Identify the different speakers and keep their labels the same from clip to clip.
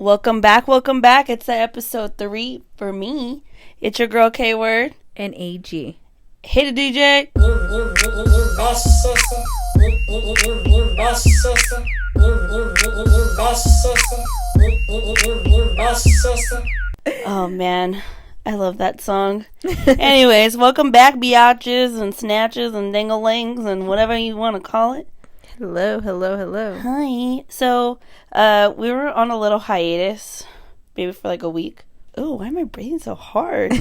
Speaker 1: Welcome back. It's the episode 3 for me. It's your girl K-Word.
Speaker 2: And AG.
Speaker 1: Hit it, DJ. Oh, man. I love that song. Anyways, welcome back, biatches and snatches and dinglings and whatever you want to call it.
Speaker 2: Hello.
Speaker 1: Hi. So, we were on a little hiatus, maybe for like a week. Oh, why am I breathing so hard?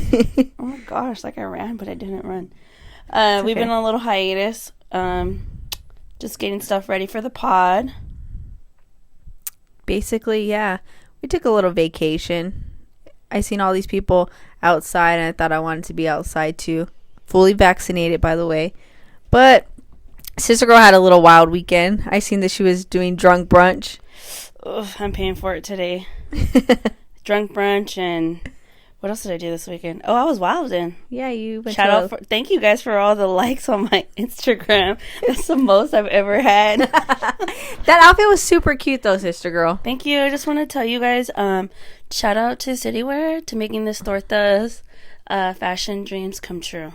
Speaker 1: Oh my gosh, like I ran, but I didn't run. We've been on a little hiatus, just getting stuff ready for the pod.
Speaker 2: Basically, yeah. We took a little vacation. I seen all these people outside, and I thought I wanted to be outside too. Fully vaccinated, by the way. But sister girl had a little wild weekend. I seen that she was doing drunk brunch.
Speaker 1: Ugh, I'm paying for it today. Drunk brunch, and what else did I do this weekend? Oh, I was wildin'.
Speaker 2: Yeah, you went
Speaker 1: Thank you guys for all the likes on my Instagram. That's the most I've ever had.
Speaker 2: That outfit was super cute though, sister girl.
Speaker 1: Thank you. I just want to tell you guys, shout out to Citywear to making this tortas fashion dreams come true.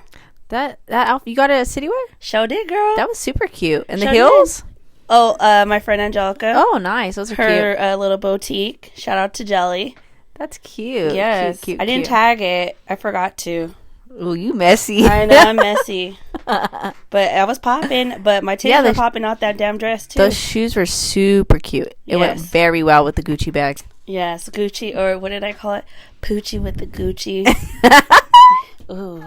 Speaker 2: That outfit, you got it at Citywear?
Speaker 1: Show did, girl.
Speaker 2: That was super cute. And the heels?
Speaker 1: Did. Oh, my friend Angelica.
Speaker 2: Oh, nice. Those are cute.
Speaker 1: Her little boutique. Shout out to Jelly.
Speaker 2: That's cute.
Speaker 1: Yes.
Speaker 2: Cute.
Speaker 1: I didn't tag it. I forgot to.
Speaker 2: Oh, you messy.
Speaker 1: I know, I'm messy. But I was popping. But my titties were popping out that damn dress, too.
Speaker 2: Those shoes were super cute. It went very well with the Gucci bag.
Speaker 1: Yes, Gucci, or what did I call it? Poochie with the Gucci. Ooh.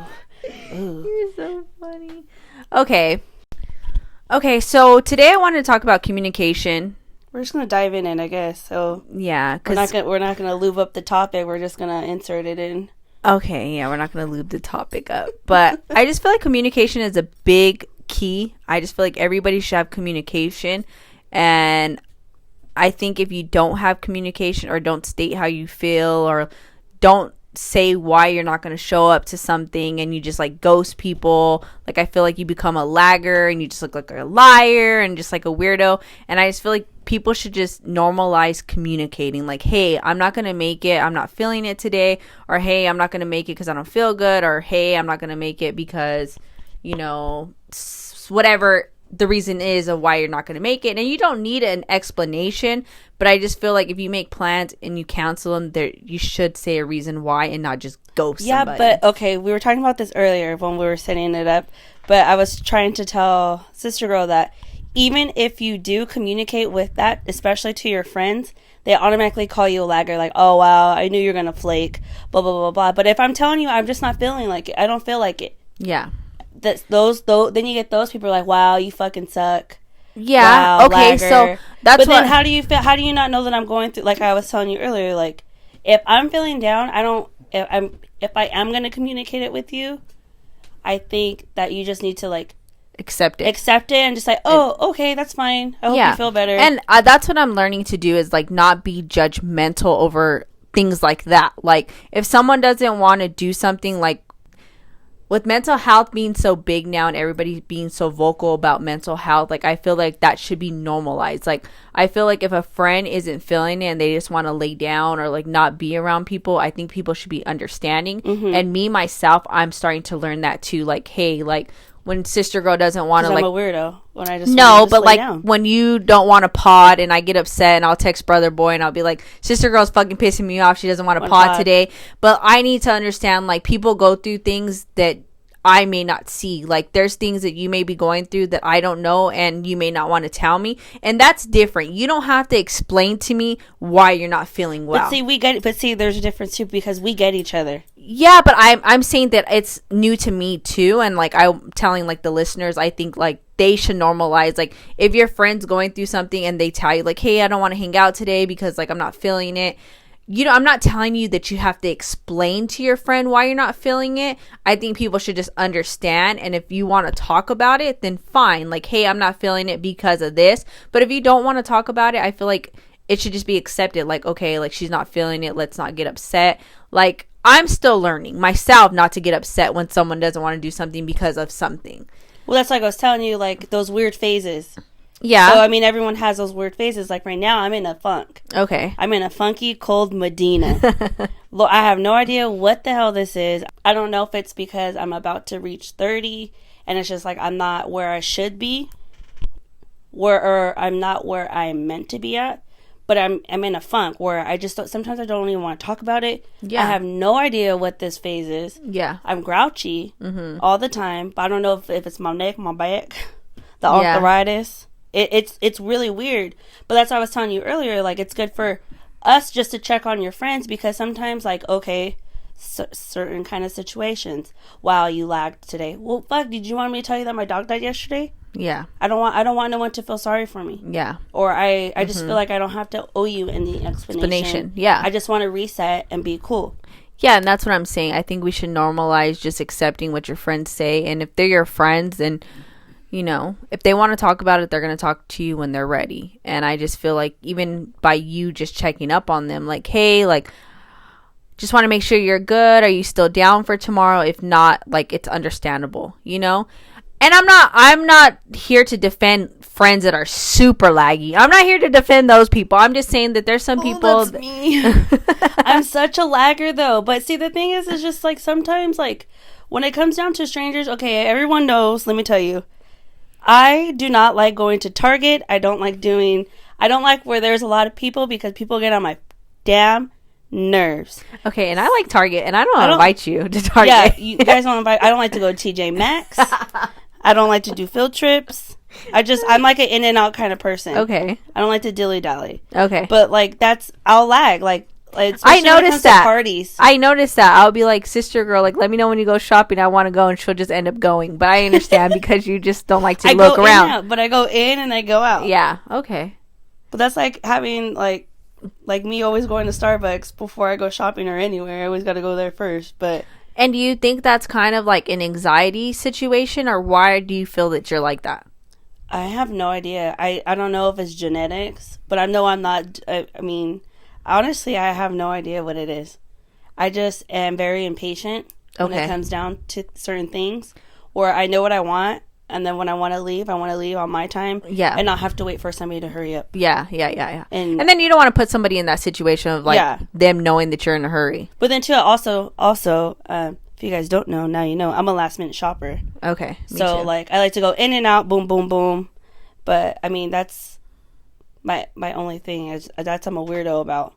Speaker 2: You're so funny. Okay, so today I wanted to talk about communication.
Speaker 1: We're just gonna dive in, I guess. So
Speaker 2: yeah,
Speaker 1: we're not gonna lube up the topic. We're just gonna insert it in.
Speaker 2: Okay, yeah, we're not gonna lube the topic up, but I just feel like communication is a big key. I just feel like everybody should have communication, and I think if you don't have communication or don't state how you feel or don't say why you're not going to show up to something and you just like ghost people, like I feel like you become a lagger and you just look like a liar and just like a weirdo. And I just feel like people should just normalize communicating, like, hey, I'm not going to make it, I'm not feeling it today, or hey, I'm not going to make it because I don't feel good, or hey, I'm not going to make it because, you know, whatever the reason is of why you're not going to make it. And you don't need an explanation, but I just feel like if you make plans and you cancel them, there you should say a reason why and not just ghost somebody.
Speaker 1: But okay, we were talking about this earlier when we were setting it up, but I was trying to tell sister girl that even if you do communicate with that, especially to your friends, they automatically call you a lagger, like, oh wow, I knew you were gonna flake, blah blah blah blah. But if I'm telling you I'm just not feeling like it, I don't feel like it,
Speaker 2: yeah,
Speaker 1: then you get those people like, wow, you fucking suck.
Speaker 2: Yeah.
Speaker 1: Wow,
Speaker 2: okay.
Speaker 1: lagger.
Speaker 2: So that's.
Speaker 1: But then how do you feel? How do you not know that I'm going through? Like I was telling you earlier, like if I'm feeling down, I don't. If I am going to communicate it with you, I think that you just need to like
Speaker 2: accept it
Speaker 1: and just like, oh, okay, that's fine. I hope you feel better.
Speaker 2: And that's what I'm learning to do is like not be judgmental over things like that. Like if someone doesn't want to do something, like with mental health being so big now and everybody being so vocal about mental health, like I feel like that should be normalized. Like I feel like if a friend isn't feeling it and they just want to lay down or like not be around people, I think people should be understanding. And me myself, I'm starting to learn that too. Like, hey, like when sister girl doesn't want to, like,
Speaker 1: I'm a weirdo when I just
Speaker 2: like
Speaker 1: down.
Speaker 2: When you don't want to pod and I get upset and I'll text brother boy and I'll be like, sister girl's fucking pissing me off, she doesn't want to pod today. But I need to understand, like, people go through things that I may not see. Like there's things that you may be going through that I don't know and you may not want to tell me, and that's different. You don't have to explain to me why you're not feeling well.
Speaker 1: But see, there's a difference too, because we get each other.
Speaker 2: Yeah, but I'm saying that it's new to me too, and like I'm telling like the listeners, I think like they should normalize, like if your friend's going through something and they tell you like, hey, I don't want to hang out today because like I'm not feeling it. You know, I'm not telling you that you have to explain to your friend why you're not feeling it. I think people should just understand. And if you want to talk about it, then fine. Like, hey, I'm not feeling it because of this. But if you don't want to talk about it, I feel like it should just be accepted. Like, okay, like she's not feeling it. Let's not get upset. Like, I'm still learning myself not to get upset when someone doesn't want to do something because of something.
Speaker 1: Well, that's like I was telling you, like those weird phases.
Speaker 2: Yeah.
Speaker 1: So, I mean, everyone has those weird phases. Like right now, I'm in a funk.
Speaker 2: Okay.
Speaker 1: I'm in a funky, cold Medina. I have no idea what the hell this is. I don't know if it's because I'm about to reach 30 and it's just like I'm not where I should be, or I'm not where I'm meant to be at. But I'm in a funk where I just don't, sometimes I don't even want to talk about it. Yeah. I have no idea what this phase is.
Speaker 2: Yeah.
Speaker 1: I'm grouchy all the time, but I don't know if it's my neck, my back, the arthritis. It's really weird. But that's what I was telling you earlier. Like, it's good for us just to check on your friends, because sometimes, like, okay, certain kind of situations. Wow, you lagged today. Well, fuck, did you want me to tell you that my dog died yesterday?
Speaker 2: Yeah.
Speaker 1: I don't want no one to feel sorry for me.
Speaker 2: Yeah.
Speaker 1: Or I just feel like I don't have to owe you any explanation.
Speaker 2: Yeah.
Speaker 1: I just want to reset and be cool.
Speaker 2: Yeah, and that's what I'm saying. I think we should normalize just accepting what your friends say. And if they're your friends, then, you know, if they want to talk about it, they're going to talk to you when they're ready. And I just feel like even by you just checking up on them, like, hey, like, just want to make sure you're good. Are you still down for tomorrow? If not, like, it's understandable, you know? And I'm not here to defend friends that are super laggy. I'm not here to defend those people. I'm just saying that there's some people.
Speaker 1: That's me. I'm such a lagger, though. But see, the thing is just like sometimes, like, when it comes down to strangers, okay, everyone knows, let me tell you, I do not like going to Target. I don't like where there's a lot of people, because people get on my damn nerves.
Speaker 2: Okay, and I like Target, and I don't invite you to Target.
Speaker 1: Yeah, you guys don't invite. I don't like to go to TJ Maxx. I don't like to do field trips. I'm like an in and out kind of person.
Speaker 2: Okay.
Speaker 1: I don't like to dilly dally.
Speaker 2: Okay.
Speaker 1: But like I'll lag. Like
Speaker 2: I noticed that.
Speaker 1: Parties.
Speaker 2: I noticed that. I'll be like, sister girl, like, let me know when you go shopping. I want to go, and she'll just end up going. But I understand because you just don't like to look around.
Speaker 1: Out, but I go in and I go out.
Speaker 2: Yeah. Okay.
Speaker 1: But that's like having like me always going to Starbucks before I go shopping or anywhere. I always got to go there first. But.
Speaker 2: And do you think that's kind of like an anxiety situation, or why do you feel that you're like that?
Speaker 1: I have no idea. I don't know if it's genetics, but I know I'm not. I mean, honestly, I have no idea what it is. I just am very impatient when it comes down to certain things, or I know what I want, and then when I want to leave on my time. Yeah. And not have to wait for somebody to hurry up.
Speaker 2: Yeah. And then you don't want to put somebody in that situation of like them knowing that you're in a hurry.
Speaker 1: But then too, also, if you guys don't know, now you know, I'm a last minute shopper.
Speaker 2: Okay.
Speaker 1: So like, I like to go in and out, boom, boom, boom. But I mean, that's my only thing is that's I'm a weirdo about.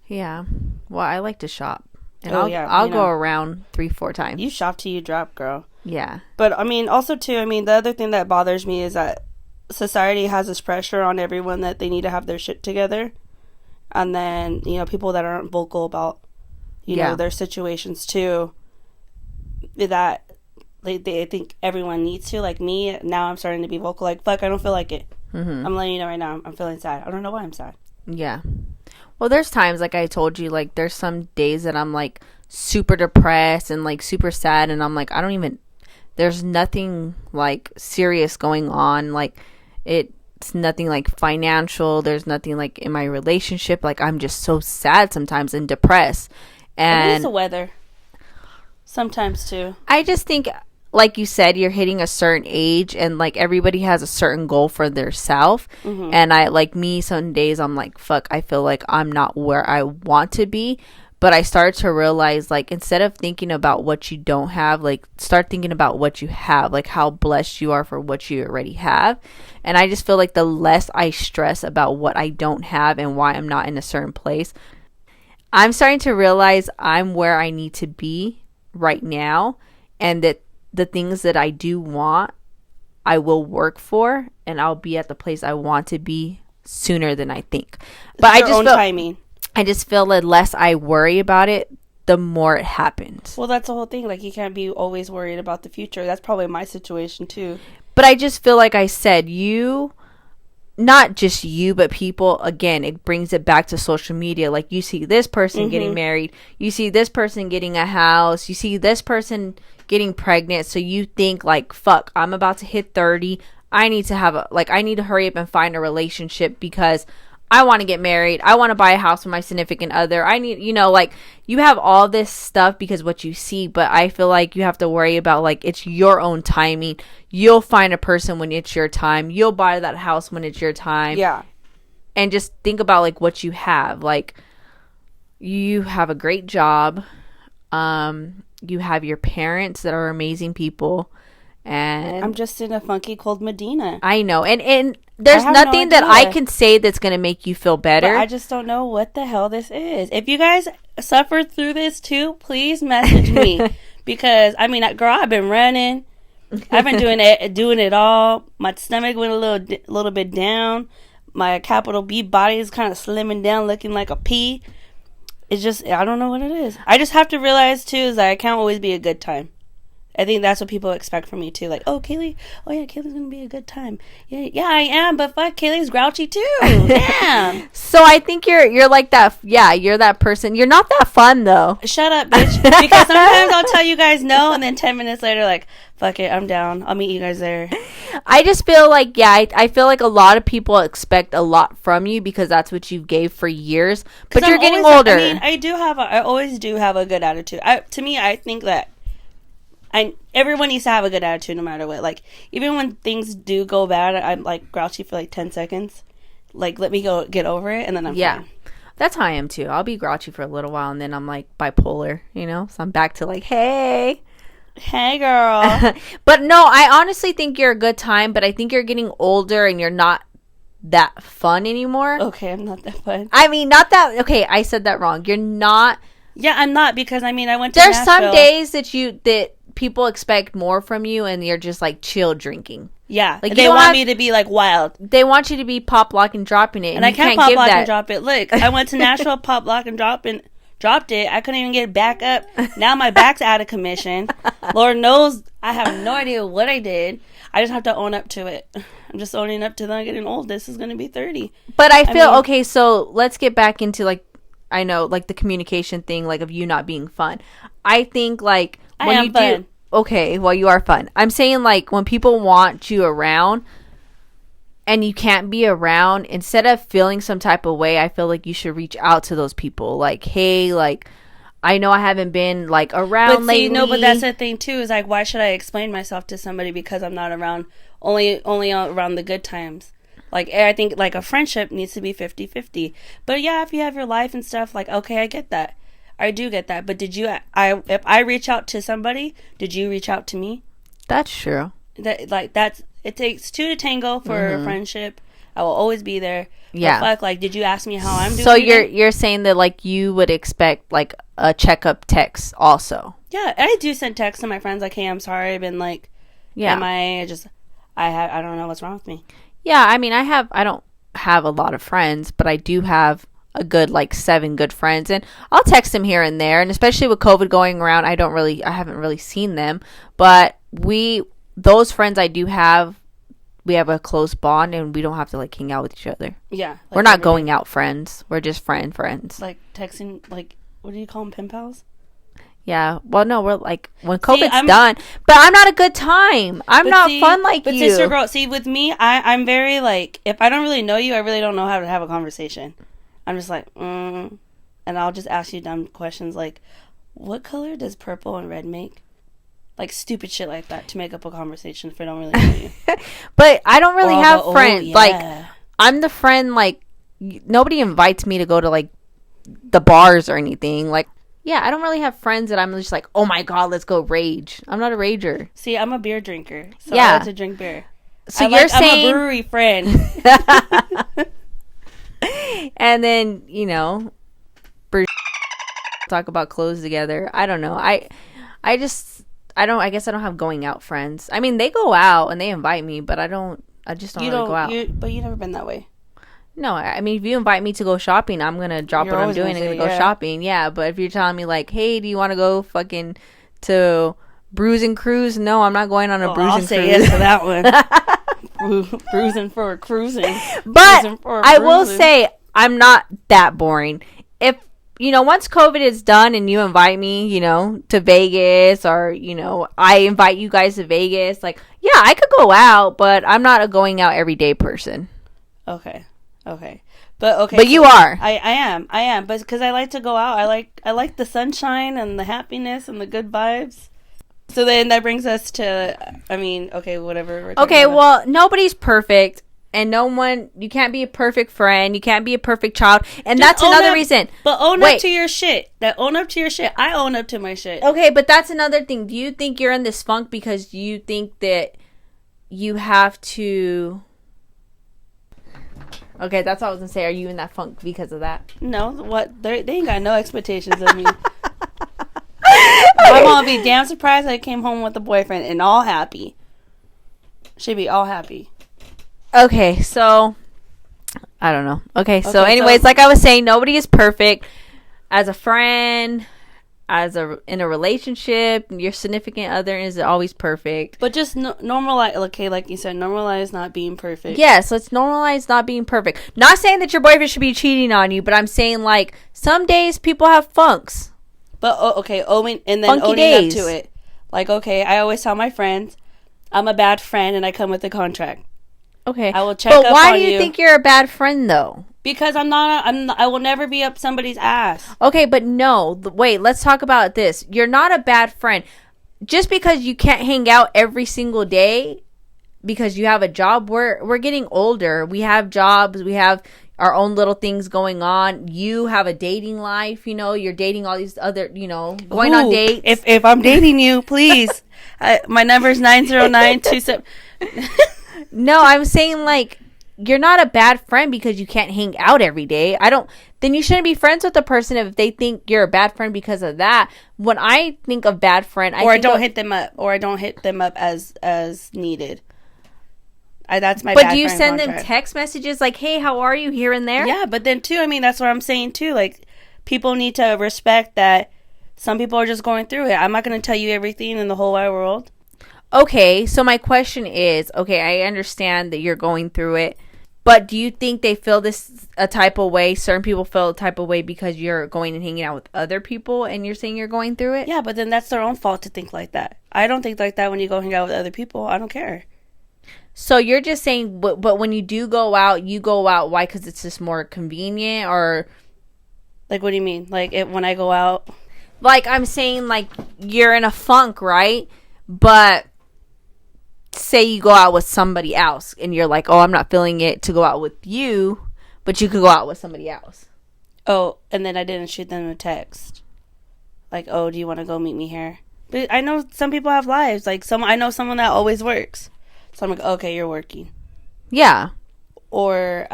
Speaker 2: Yeah. Well, I like to shop. And I'll go around 3-4 times.
Speaker 1: You shop till you drop, girl.
Speaker 2: Yeah.
Speaker 1: But, I mean, also, too, I mean, the other thing that bothers me is that society has this pressure on everyone that they need to have their shit together. And then, you know, people that aren't vocal about, you know, their situations, too, that they think everyone needs to. Like me, now I'm starting to be vocal. Like, fuck, I don't feel like it. Mm-hmm. I'm letting you know right now, I'm feeling sad. I don't know why I'm sad.
Speaker 2: Yeah. Well, there's times, like I told you, like, there's some days that I'm, like, super depressed and, like, super sad. And I'm, like, there's nothing, like, serious going on. Like, it's nothing, like, financial. There's nothing, like, in my relationship. Like, I'm just so sad sometimes and depressed. And
Speaker 1: it's the weather. Sometimes, too.
Speaker 2: I just think, like you said, you're hitting a certain age, and like everybody has a certain goal for their self. Mm-hmm. And I, like me, some days I'm like, fuck, I feel like I'm not where I want to be. But I start to realize, like, instead of thinking about what you don't have, like, start thinking about what you have, like how blessed you are for what you already have. And I just feel like the less I stress about what I don't have and why I'm not in a certain place, I'm starting to realize I'm where I need to be right now, and that the things that I do want, I will work for, and I'll be at the place I want to be sooner than I think. But I just feel timing. I just feel that less I worry about it, the more it happens.
Speaker 1: Well, that's the whole thing. Like, you can't be always worried about the future. That's probably my situation too.
Speaker 2: But I just feel like I said, not just you, but people, again, it brings it back to social media. Like, you see this person getting married, you see this person getting a house, you see this person getting pregnant. So you think, like, fuck, I'm about to hit 30. I need to hurry up and find a relationship because I want to get married. I want to buy a house with my significant other. I need, like, you have all this stuff because what you see, but I feel like you have to worry about, like, it's your own timing. You'll find a person when it's your time. You'll buy that house when it's your time.
Speaker 1: Yeah.
Speaker 2: And just think about, like, what you have. Like, you have a great job. You have your parents that are amazing people. And
Speaker 1: I'm just in a funky cold Medina.
Speaker 2: I know. And there's nothing that I can say that's going to make you feel better.
Speaker 1: But I just don't know what the hell this is. If you guys suffered through this too, please message me. Because, I mean, girl, I've been running. I've been doing it all. My stomach went a little bit down. My capital B body is kind of slimming down, looking like a P. It's just, I don't know what it is. I just have to realize too is that I can't always be a good time. I think that's what people expect from me too. Like, oh, Kaylee, Kaylee's gonna be a good time. Yeah, I am. But fuck, Kaylee's grouchy too. Damn.
Speaker 2: So I think you're like that. Yeah, you're that person. You're not that fun though.
Speaker 1: Shut up, bitch. Because sometimes I'll tell you guys no, and then 10 minutes later, like, fuck it, I'm down. I'll meet you guys there.
Speaker 2: I just feel like, I feel like a lot of people expect a lot from you because that's what you gave for years. But you're getting older.
Speaker 1: I always do have a good attitude. To me, I think that everyone needs to have a good attitude no matter what. Like, even when things do go bad, I'm like grouchy for like 10 seconds. Like, let me go get over it, and then I'm fine.
Speaker 2: That's how I am too. I'll be grouchy for a little while, and then I'm like bipolar, So I'm back to like, hey girl. But no, I honestly think you're a good time, but I think you're getting older and you're not that fun anymore.
Speaker 1: Okay, I'm not that fun.
Speaker 2: I mean, not that. Okay, I said that wrong. You're not.
Speaker 1: Yeah, I'm not, because I mean, I went to
Speaker 2: There's
Speaker 1: Nashville.
Speaker 2: some days that people expect more from you, and you're just like chill drinking.
Speaker 1: Yeah, like they want me to be like wild.
Speaker 2: They want you to be pop, lock, and dropping it,
Speaker 1: and I can't pop, lock, and drop it. Look, I went to Nashville, pop, lock, and dropped it. I couldn't even get it back up. Now my back's out of commission. Lord knows I have no idea what I did. I just have to own up to it. I'm just owning up to them getting old. This is going to be 30.
Speaker 2: But I feel okay. So let's get back into like, I know, like the communication thing, like of you not being fun. I think like when you do. Okay, well, you are fun. I'm saying, like, when people want you around and you can't be around, instead of feeling some type of way, I feel like you should reach out to those people. Like, hey, like, I know I haven't been, like, around lately.
Speaker 1: No, but that's the thing, too, is, like, why should I explain myself to somebody because I'm not around, only around the good times? Like, I think, like, a friendship needs to be 50-50. But, yeah, if you have your life and stuff, like, okay, I get that. I do get that, but if I reach out to somebody, did you reach out to me?
Speaker 2: That's true.
Speaker 1: It takes two to tango for a friendship. I will always be there.
Speaker 2: Yeah.
Speaker 1: But fuck, like, did you ask me how I'm doing?
Speaker 2: So you're saying that, like, you would expect, like, a checkup text also?
Speaker 1: Yeah, I do send texts to my friends like, hey, I'm sorry, I've been like, I don't know what's wrong with me.
Speaker 2: Yeah, I mean, I don't have a lot of friends, but I do have a good like 7 good friends, and I'll text them here and there, and especially with COVID going around, I haven't really seen them, but those friends I do have, we have a close bond, and we don't have to like hang out with each other.
Speaker 1: Yeah, like
Speaker 2: we're not going out friends, we're just friends,
Speaker 1: like texting, like, what do you call them, pen pals?
Speaker 2: Yeah, well, no, we're like, when COVID's done, but I'm not a good time. I'm not fun like you. But
Speaker 1: sister girl, see, with me, I'm very like, if I don't really know you, I really don't know how to have a conversation. I'm just like, and I'll just ask you dumb questions like, what color does purple and red make? Like, stupid shit like that to make up a conversation if I don't really know you.
Speaker 2: But I don't really have friends. Yeah. Like, I'm the friend, like, nobody invites me to go to, like, the bars or anything. Like, yeah, I don't really have friends that I'm just like, oh my God, let's go rage. I'm not a rager.
Speaker 1: See, I'm a beer drinker. So I like to drink beer.
Speaker 2: So you're saying
Speaker 1: I'm a brewery friend.
Speaker 2: And then, talk about clothes together. I don't know. I guess I don't have going out friends. I mean, they go out and they invite me, but I just don't really go out.
Speaker 1: But you've never been that way.
Speaker 2: No, I mean, if you invite me to go shopping, I'm going to drop what I'm doing and go shopping. Yeah, but if you're telling me like, hey, do you want to go fucking to Brews and Cruise? No, I'm not going on a Brews and Cruise. I'll say
Speaker 1: yes to that one. Bruising for a cruising.
Speaker 2: But I will say, I'm not that boring. If, once COVID is done and you invite me, to Vegas, or, I invite you guys to Vegas, like, yeah, I could go out, but I'm not a going out every day person.
Speaker 1: Okay. But okay.
Speaker 2: But you are.
Speaker 1: I am. But because I like to go out. I like the sunshine and the happiness and the good vibes. So then that brings us to, I mean, okay, whatever.
Speaker 2: Okay, well, nobody's perfect. And you can't be a perfect friend. You can't be a perfect child. And that's another reason.
Speaker 1: But own up to your shit. Own up to your shit. I own up to my shit.
Speaker 2: Okay, but that's another thing. Do you think you're in this funk because you think that you have to... Okay, that's what I was going to say. Are you in that funk because of that?
Speaker 1: No, what? They ain't got no expectations of me. I'm going to be damn surprised I came home with a boyfriend and all happy. Should be all happy.
Speaker 2: Okay, so I don't know. Okay, so anyways, like I was saying, nobody is perfect. As a friend, in a relationship, your significant other is always perfect.
Speaker 1: But just normalize, okay, like you said, normalize not being perfect.
Speaker 2: Yes, let's normalize not being perfect. Not saying that your boyfriend should be cheating on you, but I'm saying like some days people have funks.
Speaker 1: But owning up to it. Like, okay, I always tell my friends, I'm a bad friend and I come with a contract.
Speaker 2: Okay.
Speaker 1: I will check up on you.
Speaker 2: But why do you think you're a bad friend, though?
Speaker 1: Because I will never be up somebody's ass.
Speaker 2: Okay, but no. Wait, let's talk about this. You're not a bad friend. Just because you can't hang out every single day because you have a job, we're getting older. We have jobs. We have our own little things going on. You have a dating life. You know, you're dating all these other, going on dates.
Speaker 1: If I'm dating you, please. My number is 90927.
Speaker 2: No, I'm saying like you're not a bad friend because you can't hang out every day. Then you shouldn't be friends with a person if they think you're a bad friend because of that. When I think of bad friend, I don't hit them up
Speaker 1: as needed. That's my.
Speaker 2: But do you send them text messages like, "Hey, how are you?" here and there?
Speaker 1: Yeah, but then too, I mean, that's what I'm saying too. Like, people need to respect that some people are just going through it. I'm not going to tell you everything in the whole wide world.
Speaker 2: Okay, so my question is, okay, I understand that you're going through it, but do you think they feel a type of way? Certain people feel a type of way because you're going and hanging out with other people and you're saying you're going through it?
Speaker 1: Yeah, but then that's their own fault to think like that. I don't think like that when you go hang out with other people. I don't care.
Speaker 2: So you're just saying, but when you do go out, you go out, why? Because it's just more convenient or...
Speaker 1: Like, what do you mean? Like, when I go out?
Speaker 2: Like, I'm saying, like, you're in a funk, right? But... say you go out with somebody else and you're like, oh, I'm not feeling it to go out with you, but you could go out with somebody else.
Speaker 1: Oh, and then I didn't shoot them a text. Like, oh, do you want to go meet me here? But I know some people have lives. Like, I know someone that always works. So I'm like, okay, you're working.
Speaker 2: Yeah.
Speaker 1: Or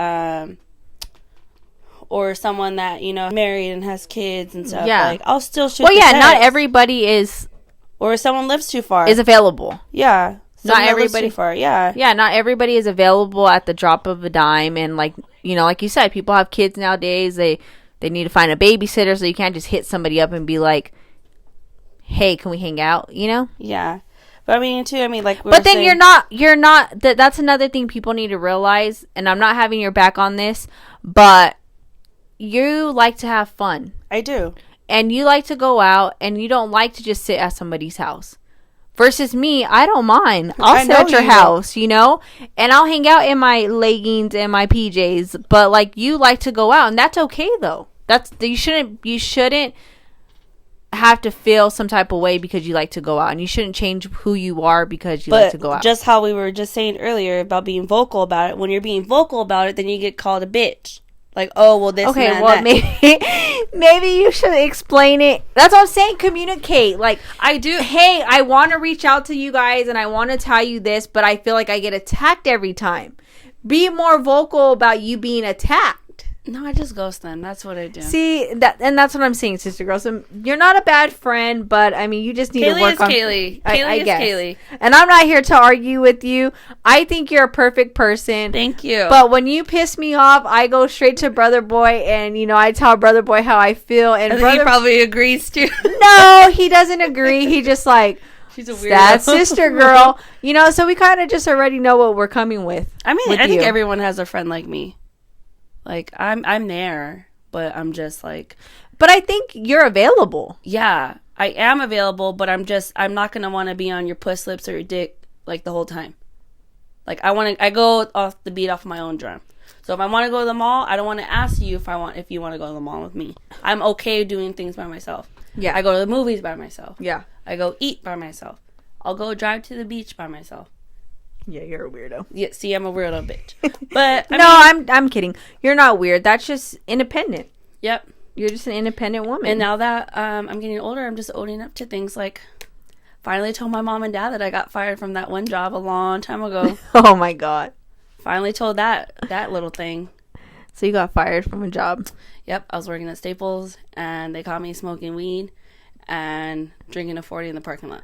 Speaker 1: someone that, married and has kids and stuff. Yeah. Like, I'll still shoot the text.
Speaker 2: Not everybody is...
Speaker 1: Or if someone lives too far.
Speaker 2: Is available.
Speaker 1: Yeah.
Speaker 2: Not everybody.
Speaker 1: Too far. Yeah.
Speaker 2: Yeah, not everybody is available at the drop of a dime. And like you said, people have kids nowadays. They need to find a babysitter, so you can't just hit somebody up and be like, hey, can we hang out?
Speaker 1: Yeah. But I mean, too, like...
Speaker 2: But then you're not... That's another thing people need to realize, and I'm not having your back on this, but you like to have fun.
Speaker 1: I do.
Speaker 2: And you like to go out, and you don't like to just sit at somebody's house. Versus me, I don't mind. I'll sit at your house, and I'll hang out in my leggings and my PJs. But like, you like to go out, and that's okay though. You shouldn't have to feel some type of way because you like to go out, and you shouldn't change who you are because you like to go out.
Speaker 1: Just how we were just saying earlier about being vocal about it. When you're being vocal about it, then you get called a bitch. Like, oh, well, this. Okay, well,
Speaker 2: maybe you should explain it. That's what I'm saying. Communicate. Like,
Speaker 1: I do.
Speaker 2: Hey, I want to reach out to you guys and I want to tell you this, but I feel like I get attacked every time. Be more vocal about you being attacked.
Speaker 1: No, I just ghost them. That's what I do.
Speaker 2: See, that's what I'm saying, sister girl. So you're not a bad friend, but I mean, you just need to work on.
Speaker 1: Kaylee is Kaylee.
Speaker 2: And I'm not here to argue with you. I think you're a perfect person.
Speaker 1: Thank you.
Speaker 2: But when you piss me off, I go straight to Brother Boy, and I tell Brother Boy how I feel, and
Speaker 1: he probably agrees too.
Speaker 2: No, he doesn't agree. He just like. She's a weirdo. That sister girl. So we kind of just already know what we're coming with.
Speaker 1: I mean, I think everyone has a friend like me. Like, I'm there, but I'm just like...
Speaker 2: But I think you're available.
Speaker 1: Yeah, I am available, but I'm not going to want to be on your puss lips or your dick, like, the whole time. Like, I go off the beat off my own drum. So if I want to go to the mall, I don't want to ask you if you want to go to the mall with me. I'm okay doing things by myself.
Speaker 2: Yeah.
Speaker 1: I go to the movies by myself.
Speaker 2: Yeah.
Speaker 1: I go eat by myself. I'll go drive to the beach by myself.
Speaker 2: Yeah, you're a weirdo.
Speaker 1: Yeah, see, I'm a weirdo bitch. But
Speaker 2: I'm kidding. You're not weird. That's just independent.
Speaker 1: Yep.
Speaker 2: You're just an independent woman.
Speaker 1: And now that I'm getting older, I'm just owning up to things like finally told my mom and dad that I got fired from that one job a long time ago.
Speaker 2: Oh my God.
Speaker 1: Finally told that little thing.
Speaker 2: So you got fired from a job.
Speaker 1: Yep, I was working at Staples and they caught me smoking weed and drinking a 40 in the parking lot.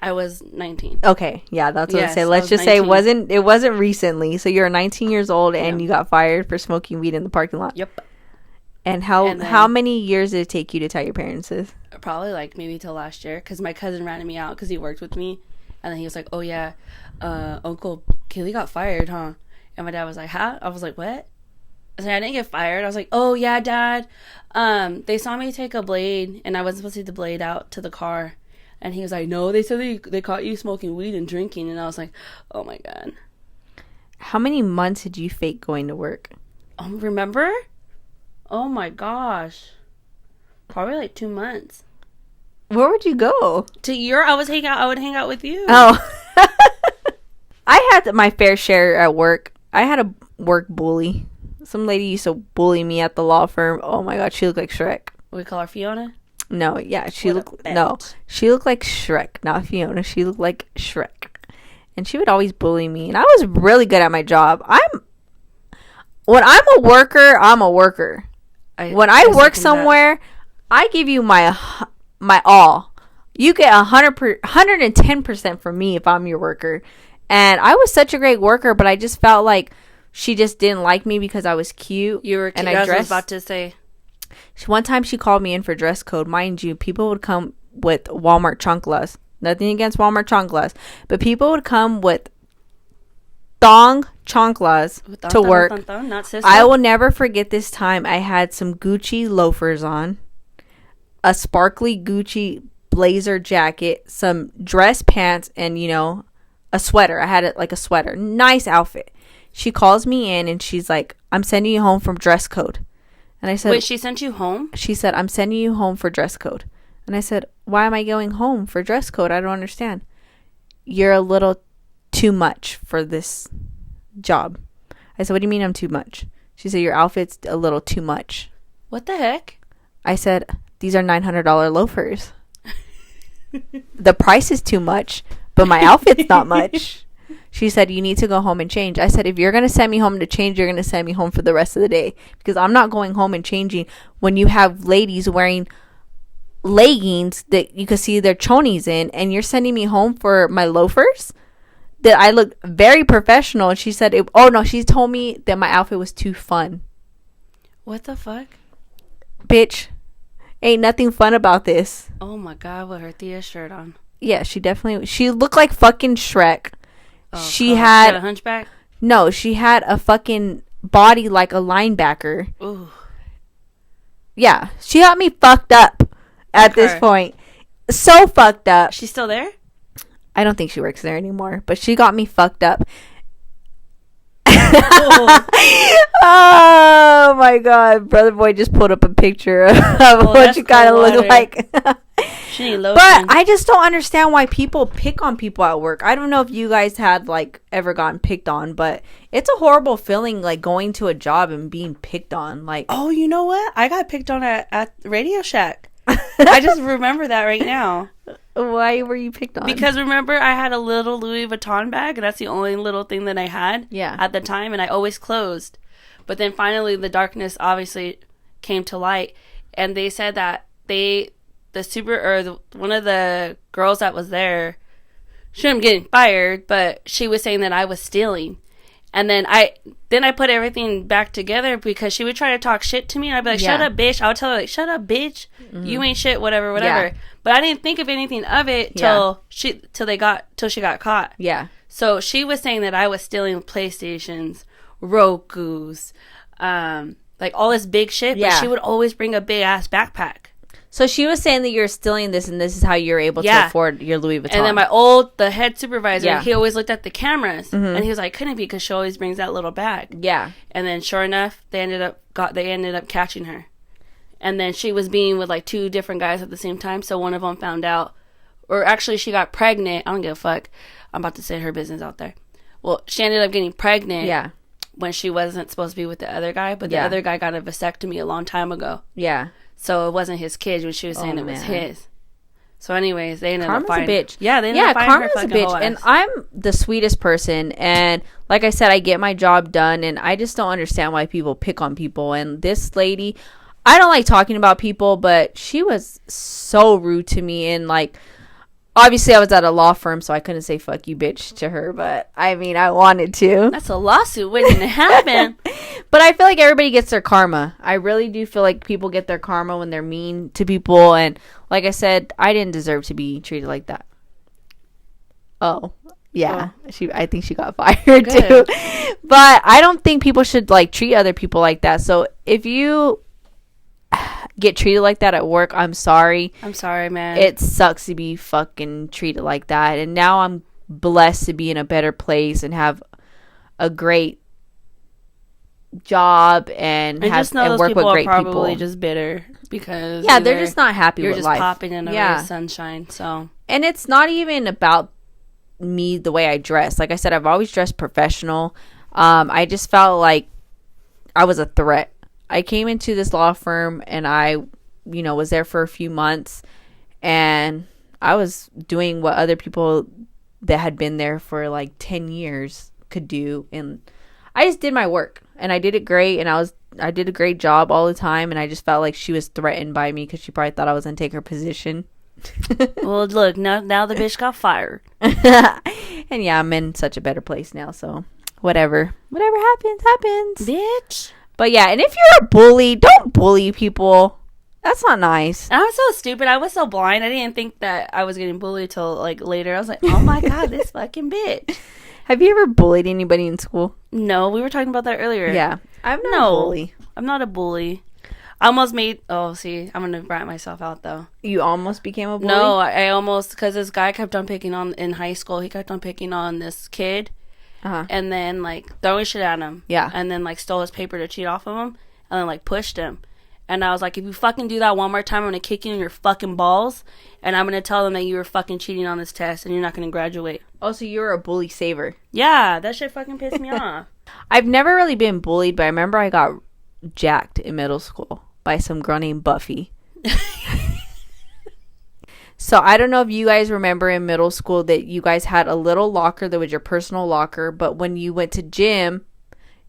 Speaker 1: I was 19.
Speaker 2: Okay, yeah, that's what
Speaker 1: Yes,
Speaker 2: I say.
Speaker 1: I
Speaker 2: Let's
Speaker 1: was
Speaker 2: just say
Speaker 1: 19.
Speaker 2: it wasn't recently. So you're 19 years old and
Speaker 1: Yeah.
Speaker 2: you got fired for smoking weed in the parking lot.
Speaker 1: Yep.
Speaker 2: And
Speaker 1: then-
Speaker 2: how many years did it take you to tell your parents this?
Speaker 1: Probably like maybe till last year because my cousin ratted me out because he worked with me. And then he was like, oh yeah, Uncle Kaylee got fired, huh? And my dad was like, huh? I was like, what? I said, I didn't get fired. I was like, oh yeah, Dad. They saw me take a blade and I wasn't supposed to take the blade out to the car. And he was like, no, they said they caught you smoking weed and drinking. And I was like, oh my God.
Speaker 2: How many months did you fake going to work?
Speaker 1: Remember? Oh my gosh. Probably like 2 months.
Speaker 2: Where would you go?
Speaker 1: I would hang out with you.
Speaker 2: Oh. I had my fair share at work. I had a work bully. Some lady used to bully me at the law firm. Oh my God, she looked like Shrek.
Speaker 1: We call her Fiona.
Speaker 2: No, yeah, she
Speaker 1: What a
Speaker 2: looked
Speaker 1: bitch.
Speaker 2: she looked like Shrek, not Fiona. She looked like Shrek. And she would always bully me. And I was really good at my job. When I'm a worker, I'm a worker. When I work somewhere, I give you my all. You get 110% from me if I'm your worker. And I was such a great worker, but I just felt like she just didn't like me because I was cute.
Speaker 1: You were cute.
Speaker 2: And
Speaker 1: I was about to say.
Speaker 2: One time she called me in for dress code. Mind you, people would come with Walmart chanclas. Nothing against Walmart chanclas. But people would come with thong chanclas to work.
Speaker 1: Not sister.
Speaker 2: I will never forget this time. I had some Gucci loafers on, a sparkly Gucci blazer jacket, some dress pants, and, a sweater. I had it like a sweater. Nice outfit. She calls me in and she's like, I'm sending you home from dress code. And I said,
Speaker 1: wait, she sent you home?
Speaker 2: She said, I'm sending you home for dress code. And I said, why am I going home for dress code? I don't understand. You're a little too much for this job. I said, what do you mean I'm too much? She said, your outfit's a little too much.
Speaker 1: What the heck?
Speaker 2: I said, these are $900 loafers. The price is too much, but my outfit's not much. She said, you need to go home and change. I said, if you're going to send me home to change, you're going to send me home for the rest of the day. Because I'm not going home and changing when you have ladies wearing leggings that you can see their chonies in. And you're sending me home for my loafers? That I look very professional. And she said, she told me that my outfit was too fun.
Speaker 1: What the fuck?
Speaker 2: Bitch, ain't nothing fun about this.
Speaker 1: Oh my God, with her Thea shirt on.
Speaker 2: Yeah, she looked like fucking Shrek.
Speaker 1: Oh,
Speaker 2: she
Speaker 1: God.
Speaker 2: had
Speaker 1: She had a hunchback?
Speaker 2: No, she had a fucking body like a linebacker.
Speaker 1: Ooh.
Speaker 2: Yeah, she got me fucked up at this point. So fucked up.
Speaker 1: She's still there?
Speaker 2: I don't think she works there anymore, but she got me fucked up. Oh my God, Brother Boy just pulled up a picture of what you kind of look like.
Speaker 1: She low
Speaker 2: But I just don't understand why people pick on people at work. I don't know if you guys had ever gotten picked on, but it's a horrible feeling going to a job and being picked on.
Speaker 1: Oh, you know what? I got picked on at Radio Shack. I just remember that right now.
Speaker 2: Why were you picked on?
Speaker 1: Because remember, I had a little Louis Vuitton bag, and that's the only little thing that I had at the time, and I always closed. But then finally, the darkness obviously came to light, and they said that one of the girls that was there, she ended up getting fired, but she was saying that I was stealing. And then I put everything back together because she would try to talk shit to me, and I'd be like, shut up, bitch. I would tell her, shut up, bitch. Mm-hmm. You ain't shit, whatever. Yeah. But I didn't think of anything of it till she got caught.
Speaker 2: Yeah.
Speaker 1: So she was saying that I was stealing PlayStations, Rokus, all this big shit, but she would always bring a big ass backpack.
Speaker 2: So she was saying that you're stealing this, and this is how you're able to afford your Louis Vuitton.
Speaker 1: And then the head supervisor, he always looked at the cameras, and he was like, couldn't be, because she always brings that little bag.
Speaker 2: Yeah.
Speaker 1: And then sure enough, they ended up catching her. And then she was being with like 2 different guys at the same time, so one of them found out, or actually she got pregnant. I don't give a fuck. I'm about to say her business out there. Well, she ended up getting pregnant.
Speaker 2: Yeah.
Speaker 1: When she wasn't supposed to be with the other guy, but the other guy got a vasectomy a long time ago.
Speaker 2: Yeah.
Speaker 1: So it wasn't his kid when she was saying it was his. So anyways, they ended up
Speaker 2: Karma's
Speaker 1: finding...
Speaker 2: a bitch.
Speaker 1: Yeah, they ended up finding her fucking whole ass.
Speaker 2: And I'm the sweetest person. And like I said, I get my job done. And I just don't understand why people pick on people. And this lady, I don't like talking about people, but she was so rude to me. And like, obviously I was at a law firm, so I couldn't say fuck you bitch to her. But I mean, I wanted to.
Speaker 1: That's a lawsuit waiting to happen.
Speaker 2: But I feel like everybody gets their karma. I really do feel like people get their karma when they're mean to people. And like I said, I didn't deserve to be treated like that. Oh, yeah. I think she got fired too. But I don't think people should like treat other people like that. So if you get treated like that at work, I'm sorry.
Speaker 1: I'm sorry, man.
Speaker 2: It sucks to be fucking treated like that. And now I'm blessed to be in a better place and have a great job and have
Speaker 1: just know
Speaker 2: and
Speaker 1: those
Speaker 2: work
Speaker 1: people
Speaker 2: with great
Speaker 1: are probably
Speaker 2: people.
Speaker 1: Just bitter because
Speaker 2: they're just not happy with life.
Speaker 1: You're just popping in a ray of sunshine. So,
Speaker 2: and it's not even about me the way I dress. Like I said, I've always dressed professional. I just felt like I was a threat. I came into this law firm and I, was there for a few months, and I was doing what other people that had been there for like 10 years could do, and I just did my work and I did it great, and I did a great job all the time, and I just felt like she was threatened by me because she probably thought I was gonna take her position.
Speaker 1: Well, look, now the bitch got fired.
Speaker 2: And yeah, I'm in such a better place now, so whatever happens,
Speaker 1: bitch.
Speaker 2: But yeah, and if you're a bully, don't bully people. That's not nice.
Speaker 1: And I'm so stupid. I was so blind. I didn't think that I was getting bullied till like later. I was like, oh my god, this fucking bitch.
Speaker 2: Have you ever bullied anybody in school?
Speaker 1: No, we were talking about that earlier.
Speaker 2: Yeah. I'm not a bully.
Speaker 1: I'm not a bully. I almost made... Oh, see, I'm going to rat myself out, though.
Speaker 2: You almost became a bully?
Speaker 1: No, I almost... Because this guy kept on picking on... In high school, he kept on picking on this kid.
Speaker 2: Uh-huh.
Speaker 1: And then, like, throwing shit at him.
Speaker 2: Yeah.
Speaker 1: And then, like, stole his paper to cheat off of him. And then, like, pushed him. And I was like, if you fucking do that one more time, I'm going to kick you in your fucking balls. And I'm going to tell them that you were fucking cheating on this test. And you're not going to graduate.
Speaker 2: Oh, so you're a bully saver.
Speaker 1: Yeah, that shit fucking pissed me off.
Speaker 2: I've never really been bullied, but I remember I got jacked in middle school by some girl named Buffy. So I don't know if you guys remember in middle school that you guys had a little locker that was your personal locker, but when you went to gym,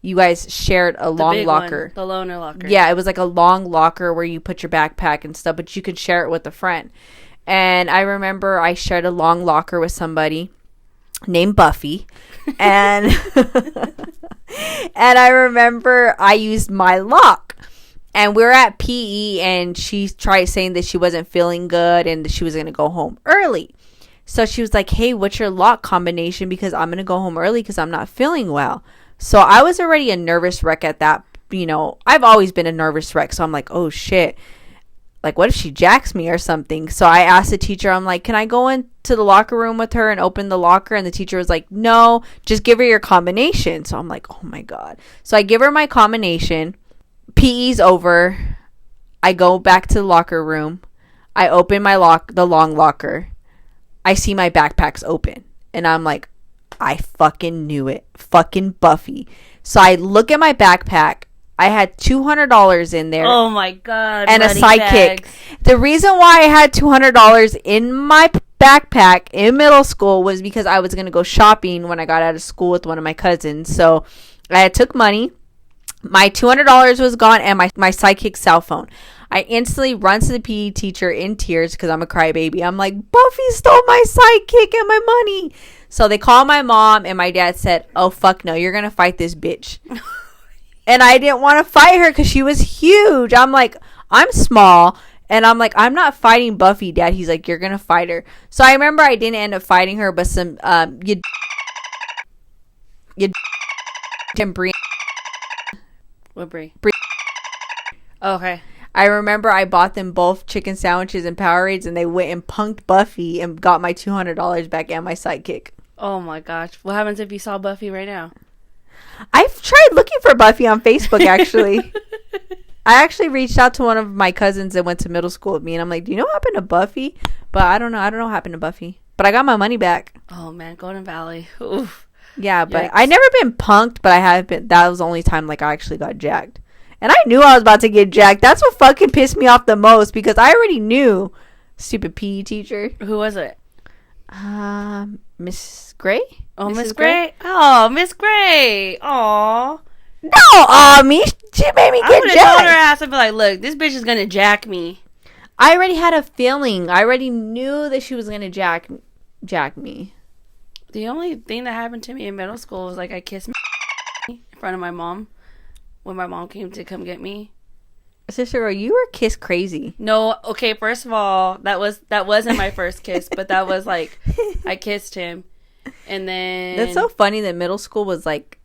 Speaker 2: you guys shared a long locker.
Speaker 1: One, the loner locker.
Speaker 2: Yeah, it was like a long locker where you put your backpack and stuff, but you could share it with a friend. And I remember I shared a long locker with somebody named Buffy. And and I remember I used my lock. And we were at PE, and she tried saying that she wasn't feeling good and that she was going to go home early. So she was like, hey, what's your lock combination? Because I'm going to go home early because I'm not feeling well. So I was already a nervous wreck at that. I've always been a nervous wreck. So I'm like, oh, shit. Like, what if she jacks me or something? So I asked the teacher, I'm like, can I go into the locker room with her and open the locker? And the teacher was like, no, just give her your combination. So I'm like, oh, my God. So I give her my combination. PE's over. I go back to the locker room. I open the long locker. I see my backpack's open. And I'm like, I fucking knew it. Fucking Buffy. So I look at my backpack. I had $200 in there.
Speaker 1: Oh my God.
Speaker 2: And a sidekick. The reason why I had $200 in my backpack in middle school was because I was going to go shopping when I got out of school with one of my cousins. So I took money. My $200 was gone, and my sidekick's cell phone. I instantly run to the PE teacher in tears because I'm a crybaby. I'm like, Buffy stole my sidekick and my money. So they called my mom, and my dad said, oh, fuck no, you're going to fight this bitch. And I didn't want to fight her because she was huge. I'm like, I'm small. And I'm like, I'm not fighting Buffy, Dad. He's like, you're going to fight her. So I remember I didn't end up fighting her, but some, and Brie.
Speaker 1: What Brie? Oh, okay.
Speaker 2: I remember I bought them both chicken sandwiches and Powerades, and they went and punked Buffy and got my $200 back and my sidekick.
Speaker 1: Oh my gosh. What happens if you saw Buffy right now?
Speaker 2: I've tried looking for Buffy on Facebook, actually. I actually reached out to one of my cousins that went to middle school with me, and I'm like, do you know what happened to Buffy? But I don't know what happened to Buffy. But I got my money back.
Speaker 1: Oh man, Golden Valley. Oof.
Speaker 2: Yeah, but
Speaker 1: Yikes.
Speaker 2: I never been punked, but I have been. That was the only time like I actually got jacked. And I knew I was about to get jacked. That's what fucking pissed me off the most, because I already knew. Stupid PE teacher.
Speaker 1: Who was it?
Speaker 2: Miss Gray?
Speaker 1: Oh, Miss Gray? Oh, Miss Gray. Aw.
Speaker 2: No, me. She made me
Speaker 1: I
Speaker 2: get
Speaker 1: would have told her
Speaker 2: jacked.
Speaker 1: ass, I'd be like, look, this bitch is gonna jack me.
Speaker 2: I already had a feeling. I already knew that she was gonna jack me.
Speaker 1: The only thing that happened to me in middle school was like I kissed in front of my mom when my mom came to come get me.
Speaker 2: Sister girl, you were kiss crazy.
Speaker 1: No, okay, first of all, that wasn't my first kiss, but that was like I kissed him. And then
Speaker 2: That's so funny that middle school was like,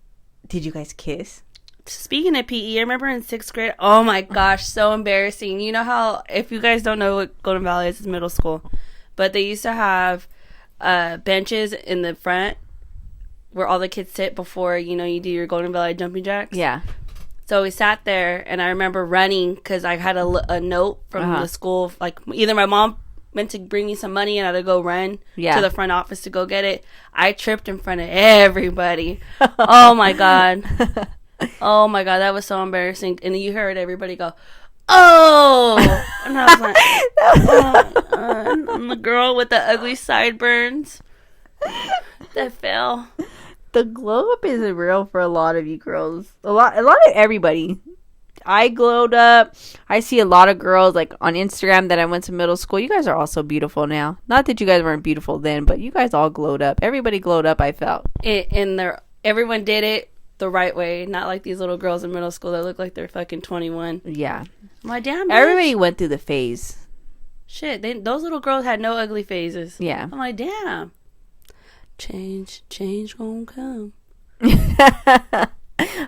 Speaker 2: did you guys kiss?
Speaker 1: Speaking of PE, I remember in 6th grade, oh my gosh, so embarrassing. You know how, if you guys don't know what Golden Valley is, it's middle school. But they used to have benches in the front where all the kids sit before, you do your Golden Valley jumping jacks.
Speaker 2: Yeah.
Speaker 1: So we sat there, and I remember running because I had a note from the school. Like, either my mom meant to bring me some money and I had to go run to the front office to go get it. I tripped in front of everybody. Oh, my God. Oh, my God. That was so embarrassing. And you heard everybody go, oh! And I was like, I'm the girl with the ugly sideburns that fell.
Speaker 2: The glow up isn't real for a lot of you girls. A lot of everybody. I glowed up. I see a lot of girls like on Instagram that I went to middle school. You guys are all so beautiful now. Not that you guys weren't beautiful then, but you guys all glowed up. Everybody glowed up, I felt.
Speaker 1: Everyone did it the right way. Not like these little girls in middle school that look like they're fucking 21.
Speaker 2: Yeah.
Speaker 1: I'm like, damn, bitch.
Speaker 2: Everybody went through the phase.
Speaker 1: Shit, those little girls had no ugly phases.
Speaker 2: Yeah.
Speaker 1: I'm like, damn. Change gonna come.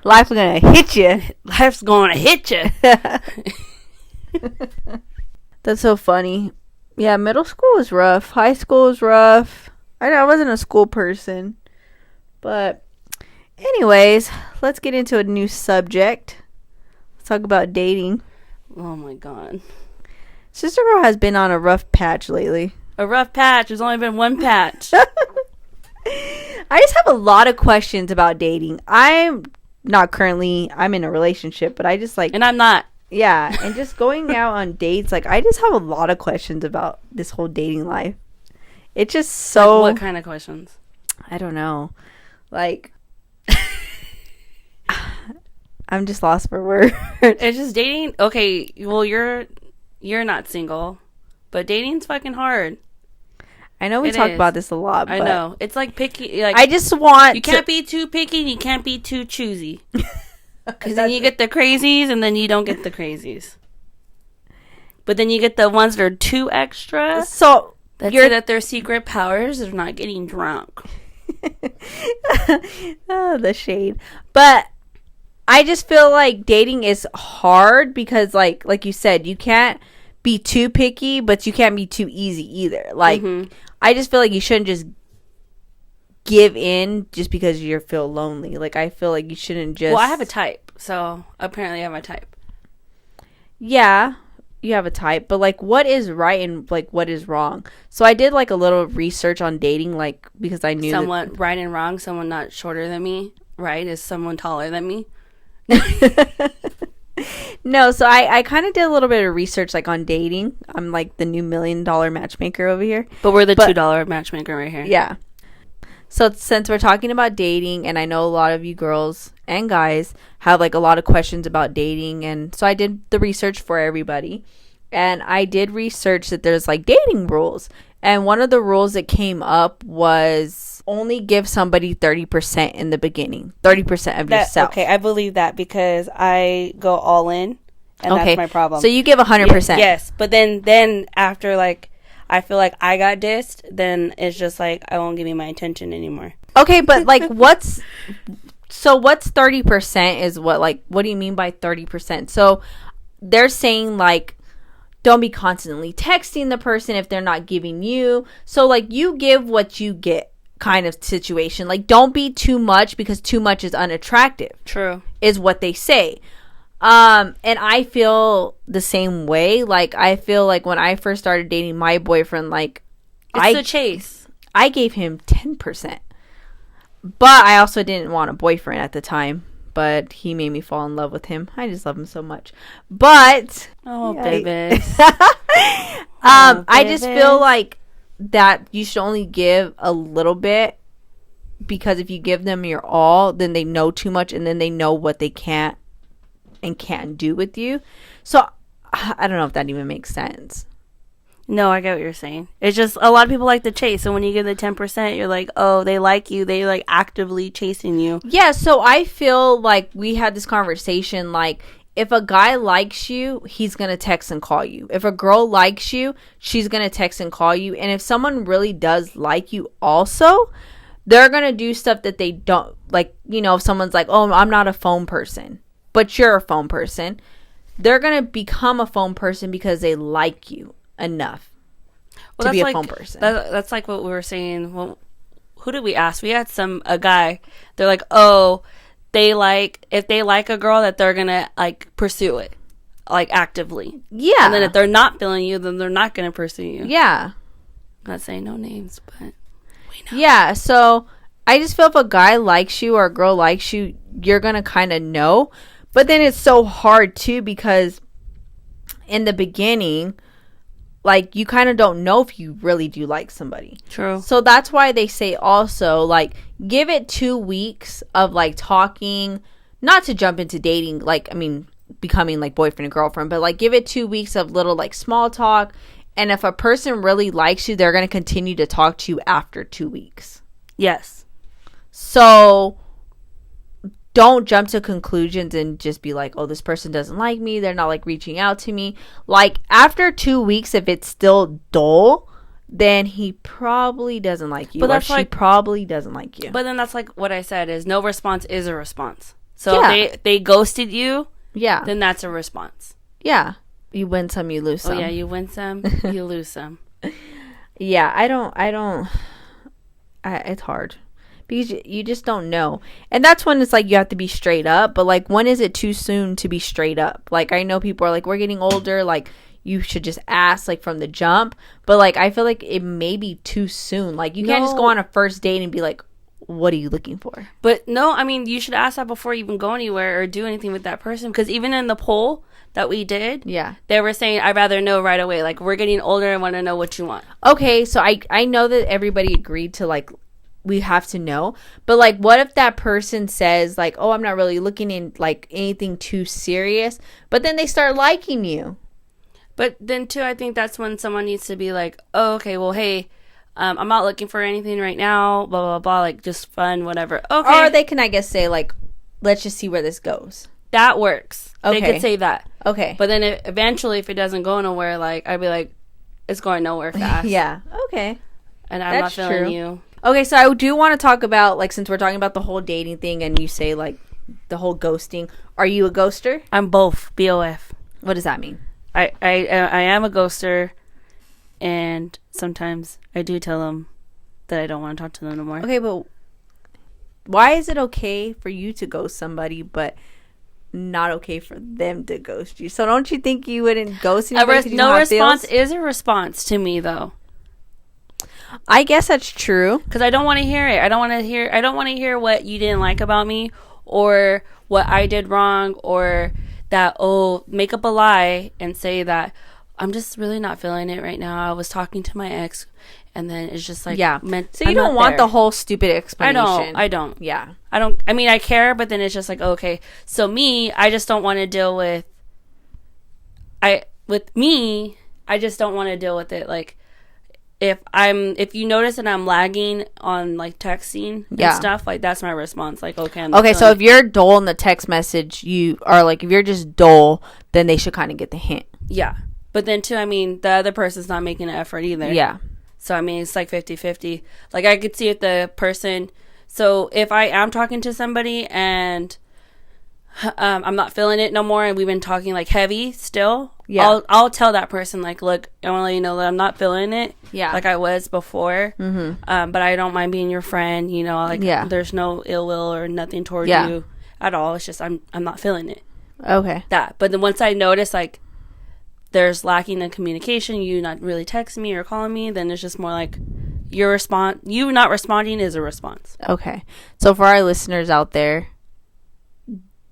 Speaker 2: Life's gonna hit you.
Speaker 1: Life's gonna hit you.
Speaker 2: That's so funny. Yeah, middle school was rough. High school was rough. I wasn't a school person. But anyways, let's get into a new subject. Let's talk about dating.
Speaker 1: Oh my God.
Speaker 2: Sister girl has been on a rough patch lately.
Speaker 1: A rough patch. There's only been one patch.
Speaker 2: I just have a lot of questions about dating. I'm in a relationship, but I just like...
Speaker 1: And I'm not.
Speaker 2: Yeah, and just going out on dates, like, I just have a lot of questions about this whole dating life. It's just so...
Speaker 1: Like what kind of questions?
Speaker 2: I don't know. Like... I'm just lost for words.
Speaker 1: It's just dating. Okay, well, you're not single, but dating's fucking hard.
Speaker 2: I know we talk about this a lot, but
Speaker 1: I know. It's like picky. Like,
Speaker 2: I just want
Speaker 1: you can't be too picky and you can't be too choosy. Because then you get the crazies and then you don't get the crazies. But then you get the ones that are too extra.
Speaker 2: So
Speaker 1: That's it, that their secret powers are not getting drunk.
Speaker 2: Oh, the shade. But I just feel like dating is hard because like you said, you can't be too picky, but you can't be too easy either. Like, I just feel like you shouldn't just give in just because you feel lonely. Like, I feel like you shouldn't just...
Speaker 1: Well, I have a type, so apparently I have my type.
Speaker 2: Yeah, you have a type, but like, what is right and like what is wrong? So I did like a little research on dating, like, because I knew
Speaker 1: someone right and wrong. Someone not shorter than me. Right is someone taller than me.
Speaker 2: No, so I kind of did a little bit of research like on dating. I'm like the new $1 million matchmaker over here.
Speaker 1: But we're the $2 matchmaker right here.
Speaker 2: Yeah. So since we're talking about dating, and I know a lot of you girls and guys have like a lot of questions about dating, and so I did the research for everybody. And I did research that there's like dating rules. And one of the rules that came up was only give somebody 30% in the beginning. 30% of yourself.
Speaker 1: Okay, I believe that because I go all in, and that's my problem.
Speaker 2: So you give 100%.
Speaker 1: Yes, but then after like I feel like I got dissed, then it's just like I won't give you my attention anymore.
Speaker 2: Okay, but like what's 30% is what do you mean by 30%? So they're saying like, don't be constantly texting the person if they're not giving you. So like, you give what you get kind of situation. Like, don't be too much, because too much is unattractive.
Speaker 1: True.
Speaker 2: Is what they say. And I feel the same way. Like, I feel like when I first started dating my boyfriend, like,
Speaker 1: it's the chase.
Speaker 2: I gave him 10%. But I also didn't want a boyfriend at the time. But he made me fall in love with him. I just love him so much. But
Speaker 1: baby.
Speaker 2: I just feel like that you should only give a little bit, because if you give them your all, then they know too much, and then they know what they can't and can't do with you. So I don't know if that even makes sense.
Speaker 1: No, I get what you're saying. It's just a lot of people like to chase, and when you give the 10%, you're like, oh, they like you. They like actively chasing you.
Speaker 2: Yeah, so I feel like we had this conversation, like, if a guy likes you, he's going to text and call you. If a girl likes you, she's going to text and call you. And if someone really does like you also, they're going to do stuff that they don't, like, you know, if someone's like, oh, I'm not a phone person, but you're a phone person, they're going to become a phone person because they like you enough to be a phone person.
Speaker 1: That's like what we were saying. Well, who did we ask? We had a guy. They're like, oh, if they like a girl, that they're gonna like pursue it, like actively.
Speaker 2: Yeah.
Speaker 1: And then if they're not feeling you, then they're not gonna pursue you.
Speaker 2: Yeah.
Speaker 1: I'm not saying no names, but we know.
Speaker 2: Yeah. So I just feel if a guy likes you or a girl likes you, you're gonna kind of know. But then it's so hard too, because in the beginning, like, you kind of don't know if you really do like somebody.
Speaker 1: True.
Speaker 2: So that's why they say also, like, give it 2 weeks of, like, talking, not to jump into dating, like, I mean, becoming, like, boyfriend and girlfriend, but, like, give it 2 weeks of little, like, small talk. And if a person really likes you, they're going to continue to talk to you after 2 weeks.
Speaker 1: Yes.
Speaker 2: So don't jump to conclusions and just be like, oh, this person doesn't like me. They're not, like, reaching out to me. Like, after 2 weeks, if it's still dull, then he probably doesn't like you. But she probably doesn't like you.
Speaker 1: But then that's like what I said, is no response is a response. So if they ghosted you, then that's a response.
Speaker 2: Yeah. You win some, you lose some.
Speaker 1: Oh, yeah, you win some, you lose some.
Speaker 2: Yeah, it's hard. Because you just don't know. And that's when it's like you have to be straight up. But, like, when is it too soon to be straight up? Like, I know people are like, we're getting older. Like, you should just ask, like, from the jump. But, like, I feel like it may be too soon. Like, you can't just go on a first date and be like, what are you looking for?
Speaker 1: But, no, I mean, you should ask that before you even go anywhere or do anything with that person. Because even in the poll that we did, they were saying, I'd rather know right away. Like, we're getting older. I want to know what you want.
Speaker 2: Okay, so I know that everybody agreed to, like, we have to know, but, like, what if that person says, like, oh, I'm not really looking in, like, anything too serious, but then they start liking you?
Speaker 1: But then too, I think that's when someone needs to be like, oh, okay, well, hey, I'm not looking for anything right now, blah blah blah, like, just fun, whatever. Okay.
Speaker 2: Or they can, I guess, say, like, let's just see where this goes.
Speaker 1: That works.
Speaker 2: Okay.
Speaker 1: They could say that.
Speaker 2: Okay.
Speaker 1: But then eventually, if it doesn't go nowhere, like, I'd be like, it's going nowhere fast.
Speaker 2: Yeah. Okay.
Speaker 1: And I'm not feeling you.
Speaker 2: Okay, so I do want to talk about, like, since we're talking about the whole dating thing and you say, like, the whole ghosting, are you a ghoster?
Speaker 1: I'm both. BOF.
Speaker 2: What does that mean?
Speaker 1: I am a ghoster, and sometimes I do tell them that I don't want to talk to them no more.
Speaker 2: Okay, but why is it okay for you to ghost somebody, but not okay for them to ghost you? So don't you think you wouldn't ghost anybody?
Speaker 1: No response is a response to me, though.
Speaker 2: I guess that's true.
Speaker 1: Because I don't want to hear it. I don't want to hear what you didn't like about me, or what I did wrong, or that, oh, make up a lie and say that I'm just really not feeling it right now. I was talking to my ex, and then it's just like,
Speaker 2: so you don't want the whole stupid explanation.
Speaker 1: I don't.
Speaker 2: Yeah.
Speaker 1: I mean, I care, but then it's just like, okay. So I just don't want to deal with, I just don't want to deal with it. Like, if you notice that I'm lagging on, like, texting and stuff, like, that's my response. Like, okay,
Speaker 2: so if you're dull in the text message, you are like, if you're just dull, then they should kind of get the hint.
Speaker 1: Yeah. But then too, I mean, the other person's not making an effort either.
Speaker 2: Yeah.
Speaker 1: So, I mean, it's like 50-50. Like, I could see if the person, so if I am talking to somebody and I'm not feeling it no more, and we've been talking like heavy still,
Speaker 2: Yeah.
Speaker 1: I'll tell that person like, look, I want to let you know that I'm not feeling it,
Speaker 2: Yeah.
Speaker 1: like I was before, but I don't mind being your friend, you know, like there's no ill will or nothing towards you at all. It's just I'm not feeling it.
Speaker 2: Okay.
Speaker 1: But then once I notice like there's lacking in communication, you not really texting me or calling me, then it's just more like you not responding is a response.
Speaker 2: Okay. So for our listeners out there,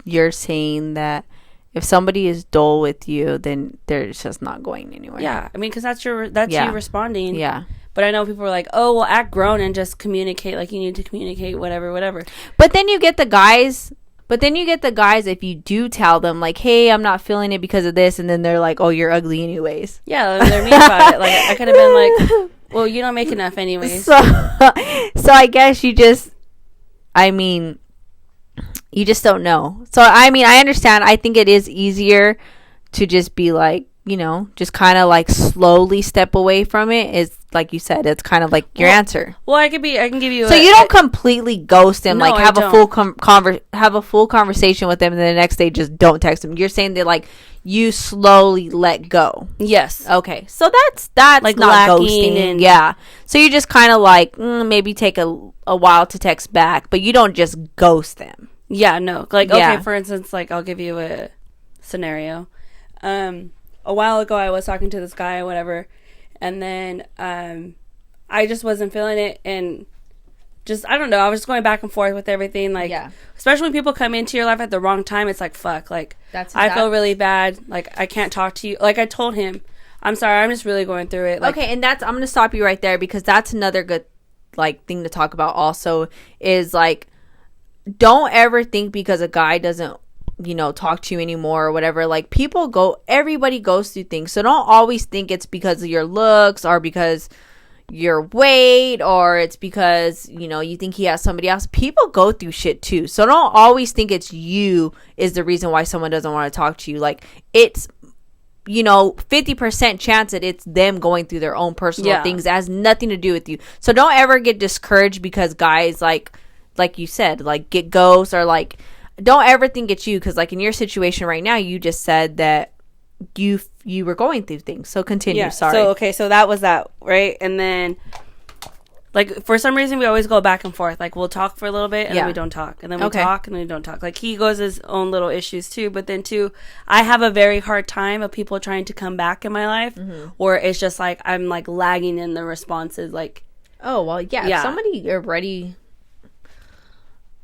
Speaker 2: you're saying that if somebody is dull with you, then they're just not going anywhere.
Speaker 1: Yeah. I mean, because that's you responding.
Speaker 2: Yeah.
Speaker 1: But I know people are like, oh, well, act grown and just communicate. Like, you need to communicate, whatever.
Speaker 2: But then you get the guys if you do tell them, like, hey, I'm not feeling it because of this. And then they're like, oh, you're ugly anyways.
Speaker 1: Yeah, they're mean about it. Like, I could have been like, well, you don't make enough anyways.
Speaker 2: So I guess you just don't know. So, I mean, I understand. I think it is easier to just be like, you know, just kind of like slowly step away from it. Is like you said, it's kind of like your answer.
Speaker 1: Well, I can give you.
Speaker 2: So you don't completely ghost them,
Speaker 1: No,
Speaker 2: like have a full have a full conversation with them, and then the next day just don't text them. You're saying that like you slowly let go.
Speaker 1: Yes.
Speaker 2: Okay. So that's
Speaker 1: like
Speaker 2: not ghosting. Yeah. So you just kind of like maybe take a while to text back, but you don't just ghost them.
Speaker 1: Yeah. No. Like okay, for instance, like I'll give you a scenario. A while ago, I was talking to this guy or whatever, and then I just wasn't feeling it, and just I don't know. I was just going back and forth with everything, like especially when people come into your life at the wrong time. It's like fuck, like I feel really bad. Like I can't talk to you. Like I told him, I'm sorry, I'm just really going through it. Like,
Speaker 2: okay, and I'm gonna stop you right there because that's another good like thing to talk about. Also, is like don't ever think because a guy doesn't talk to you anymore or whatever, like everybody goes through things, so don't always think it's because of your looks or because your weight or it's because you think he has somebody else. People go through shit too, so don't always think it's you is the reason why someone doesn't want to talk to you. Like it's 50% chance that it's them going through their own personal things. It has nothing to do with you. So don't ever get discouraged because guys like you said, like get ghosts or like don't ever think it's you, because like in your situation right now, you just said that you were going through things. So continue. Yeah, sorry.
Speaker 1: So that was that, right? And then like for some reason we always go back and forth. Like we'll talk for a little bit and then we don't talk, and then we talk and then we don't talk. Like he goes his own little issues too. But then too, I have a very hard time of people trying to come back in my life, or it's just like I'm like lagging in the responses. Like
Speaker 2: oh well, if somebody already.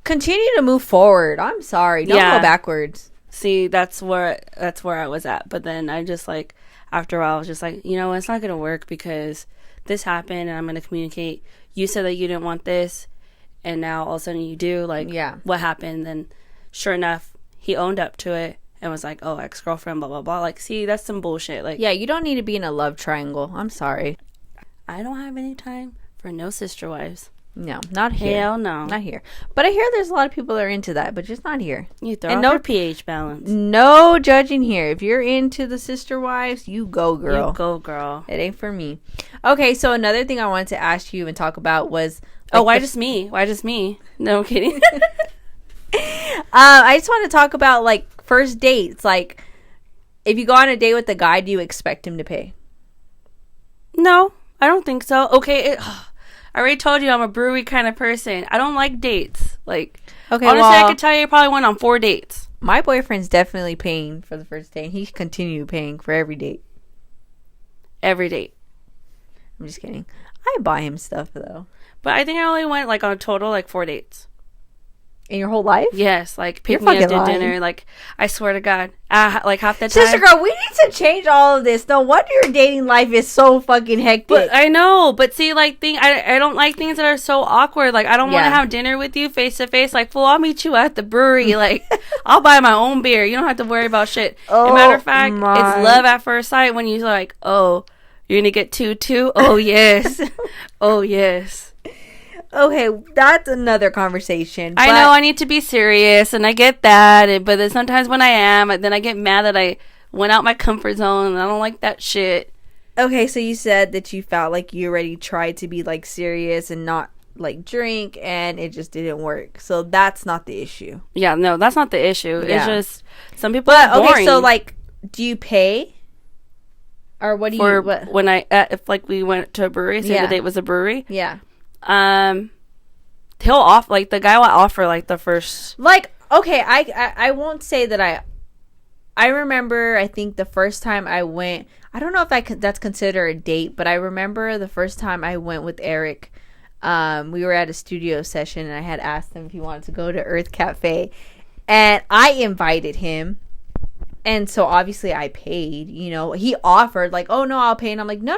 Speaker 2: Continue to move forward. I'm sorry. Don't go backwards.
Speaker 1: See, that's where I was at. But then I just like after a while I was just like, it's not gonna work because this happened and I'm gonna communicate. You said that you didn't want this, and now all of a sudden you do. Like, what happened? Then sure enough, he owned up to it and was like, oh, ex-girlfriend, blah blah blah. Like, see, that's some bullshit. Like,
Speaker 2: you don't need to be in a love triangle. I'm sorry.
Speaker 1: I don't have any time for no sister wives.
Speaker 2: No, not here.
Speaker 1: Hell no.
Speaker 2: Not here. But I hear there's a lot of people that are into that, but just not here.
Speaker 1: You throw off your pH balance.
Speaker 2: No judging here. If you're into the sister wives, you go, girl.
Speaker 1: You go, girl.
Speaker 2: It ain't for me. Okay, so another thing I wanted to ask you and talk about was...
Speaker 1: Like, why just me? Why just me? No, I'm kidding.
Speaker 2: I just want to talk about, like, first dates. Like, if you go on a date with a guy, do you expect him to pay?
Speaker 1: No, I don't think so. Okay, I already told you I'm a brewery kind of person. I don't like dates. Like, honestly, I could tell you I probably went on 4 dates.
Speaker 2: My boyfriend's definitely paying for the first date. He continue paying for every date.
Speaker 1: Every date.
Speaker 2: I'm just kidding. I buy him stuff, though.
Speaker 1: But I think I only went, like, on a total, like, 4 dates.
Speaker 2: In your whole life?
Speaker 1: Yes, like pick me up to dinner. Like I swear to God, like half the time.
Speaker 2: Sister girl, we need to change all of this. No wonder your dating life is so fucking hectic.
Speaker 1: But I know, but see, like I don't like things that are so awkward. Like I don't want to have dinner with you face to face. Like, fool, I'll meet you at the brewery. Like I'll buy my own beer. You don't have to worry about shit. As a matter of fact, it's love at first sight when you're like, oh, you're gonna get two. Oh yes, oh yes.
Speaker 2: Okay, that's another conversation.
Speaker 1: I know I need to be serious, and I get that. But then sometimes when I am, then I get mad that I went out my comfort zone, and I don't like that shit.
Speaker 2: Okay, so you said that you felt like you already tried to be, like, serious and not like drink, and it just didn't work. So that's not the issue.
Speaker 1: Yeah, no, that's not the issue.
Speaker 2: Yeah.
Speaker 1: It's just some people are boring.
Speaker 2: Okay, so like, do you pay? Or what do you... What?
Speaker 1: When if like we went to a brewery, say the date was a brewery.
Speaker 2: Yeah.
Speaker 1: He'll off, like, the guy will offer, like, the first...
Speaker 2: Like, okay, I won't say that I remember, I think the first time I went, I don't know if that's considered a date, but I remember the first time I went with Eric, we were at a studio session, and I had asked him if he wanted to go to Earth Cafe, and I invited him, and so obviously I paid, you know. He offered, like, oh, no, I'll pay, and I'm like, no,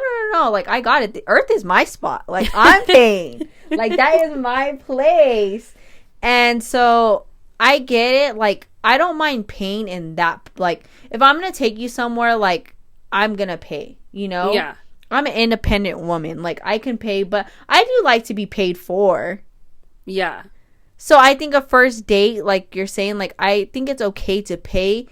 Speaker 2: like, I got it. The Earth is my spot. Like, I'm paying. Like, that is my place. And so I get it. Like, I don't mind paying in that. Like, if I'm going to take you somewhere, like, I'm going to pay, you know?
Speaker 1: Yeah.
Speaker 2: I'm an independent woman. Like, I can pay, but I do like to be paid for.
Speaker 1: Yeah.
Speaker 2: So I think a first date, like you're saying, like, I think it's okay to pay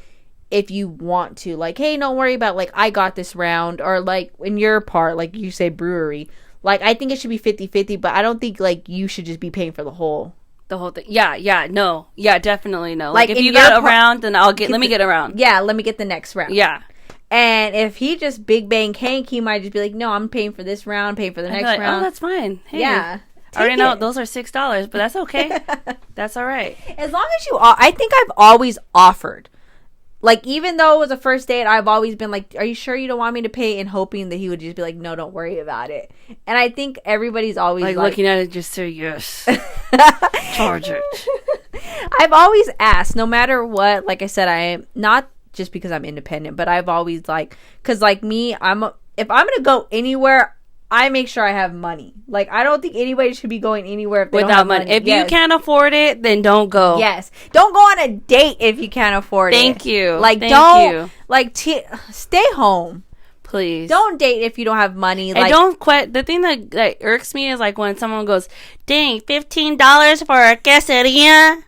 Speaker 2: if you want to. Like, hey, don't worry about, like, I got this round. Or, like, in your part, like you say, brewery. Like, I think it should be 50-50, but I don't think, like, you should just be paying for the whole
Speaker 1: thing. Yeah, no. Yeah, definitely no. Like, if you
Speaker 2: got
Speaker 1: a round, then let me get a round.
Speaker 2: Yeah, let me get the next round.
Speaker 1: Yeah.
Speaker 2: And if he just big bang Hank, he might just be like, no, I'm paying for this round, paying for the next round.
Speaker 1: Oh, that's fine. Hey,
Speaker 2: yeah.
Speaker 1: I already know those are $6, but that's okay. That's all right.
Speaker 2: As long as I think I've always offered. Like, even though it was a first date, I've always been like, are you sure you don't want me to pay? And hoping that he would just be like, no, don't worry about it. And I think everybody's always
Speaker 1: like looking at it, just say yes. Charge it.
Speaker 2: I've always asked, no matter what. Like I said, I am not just because I'm independent, but I've always like, because like me, if I'm going to go anywhere, I make sure I have money. Like, I don't think anybody should be going anywhere if they don't have money.
Speaker 1: If you can't afford it, then don't go.
Speaker 2: Yes. Don't go on a date if you can't afford it.
Speaker 1: Thank you.
Speaker 2: Like, stay home.
Speaker 1: Please.
Speaker 2: Don't date if you don't have money.
Speaker 1: And don't quit. The thing that irks me is, like, when someone goes, dang, $15 for a quesadilla?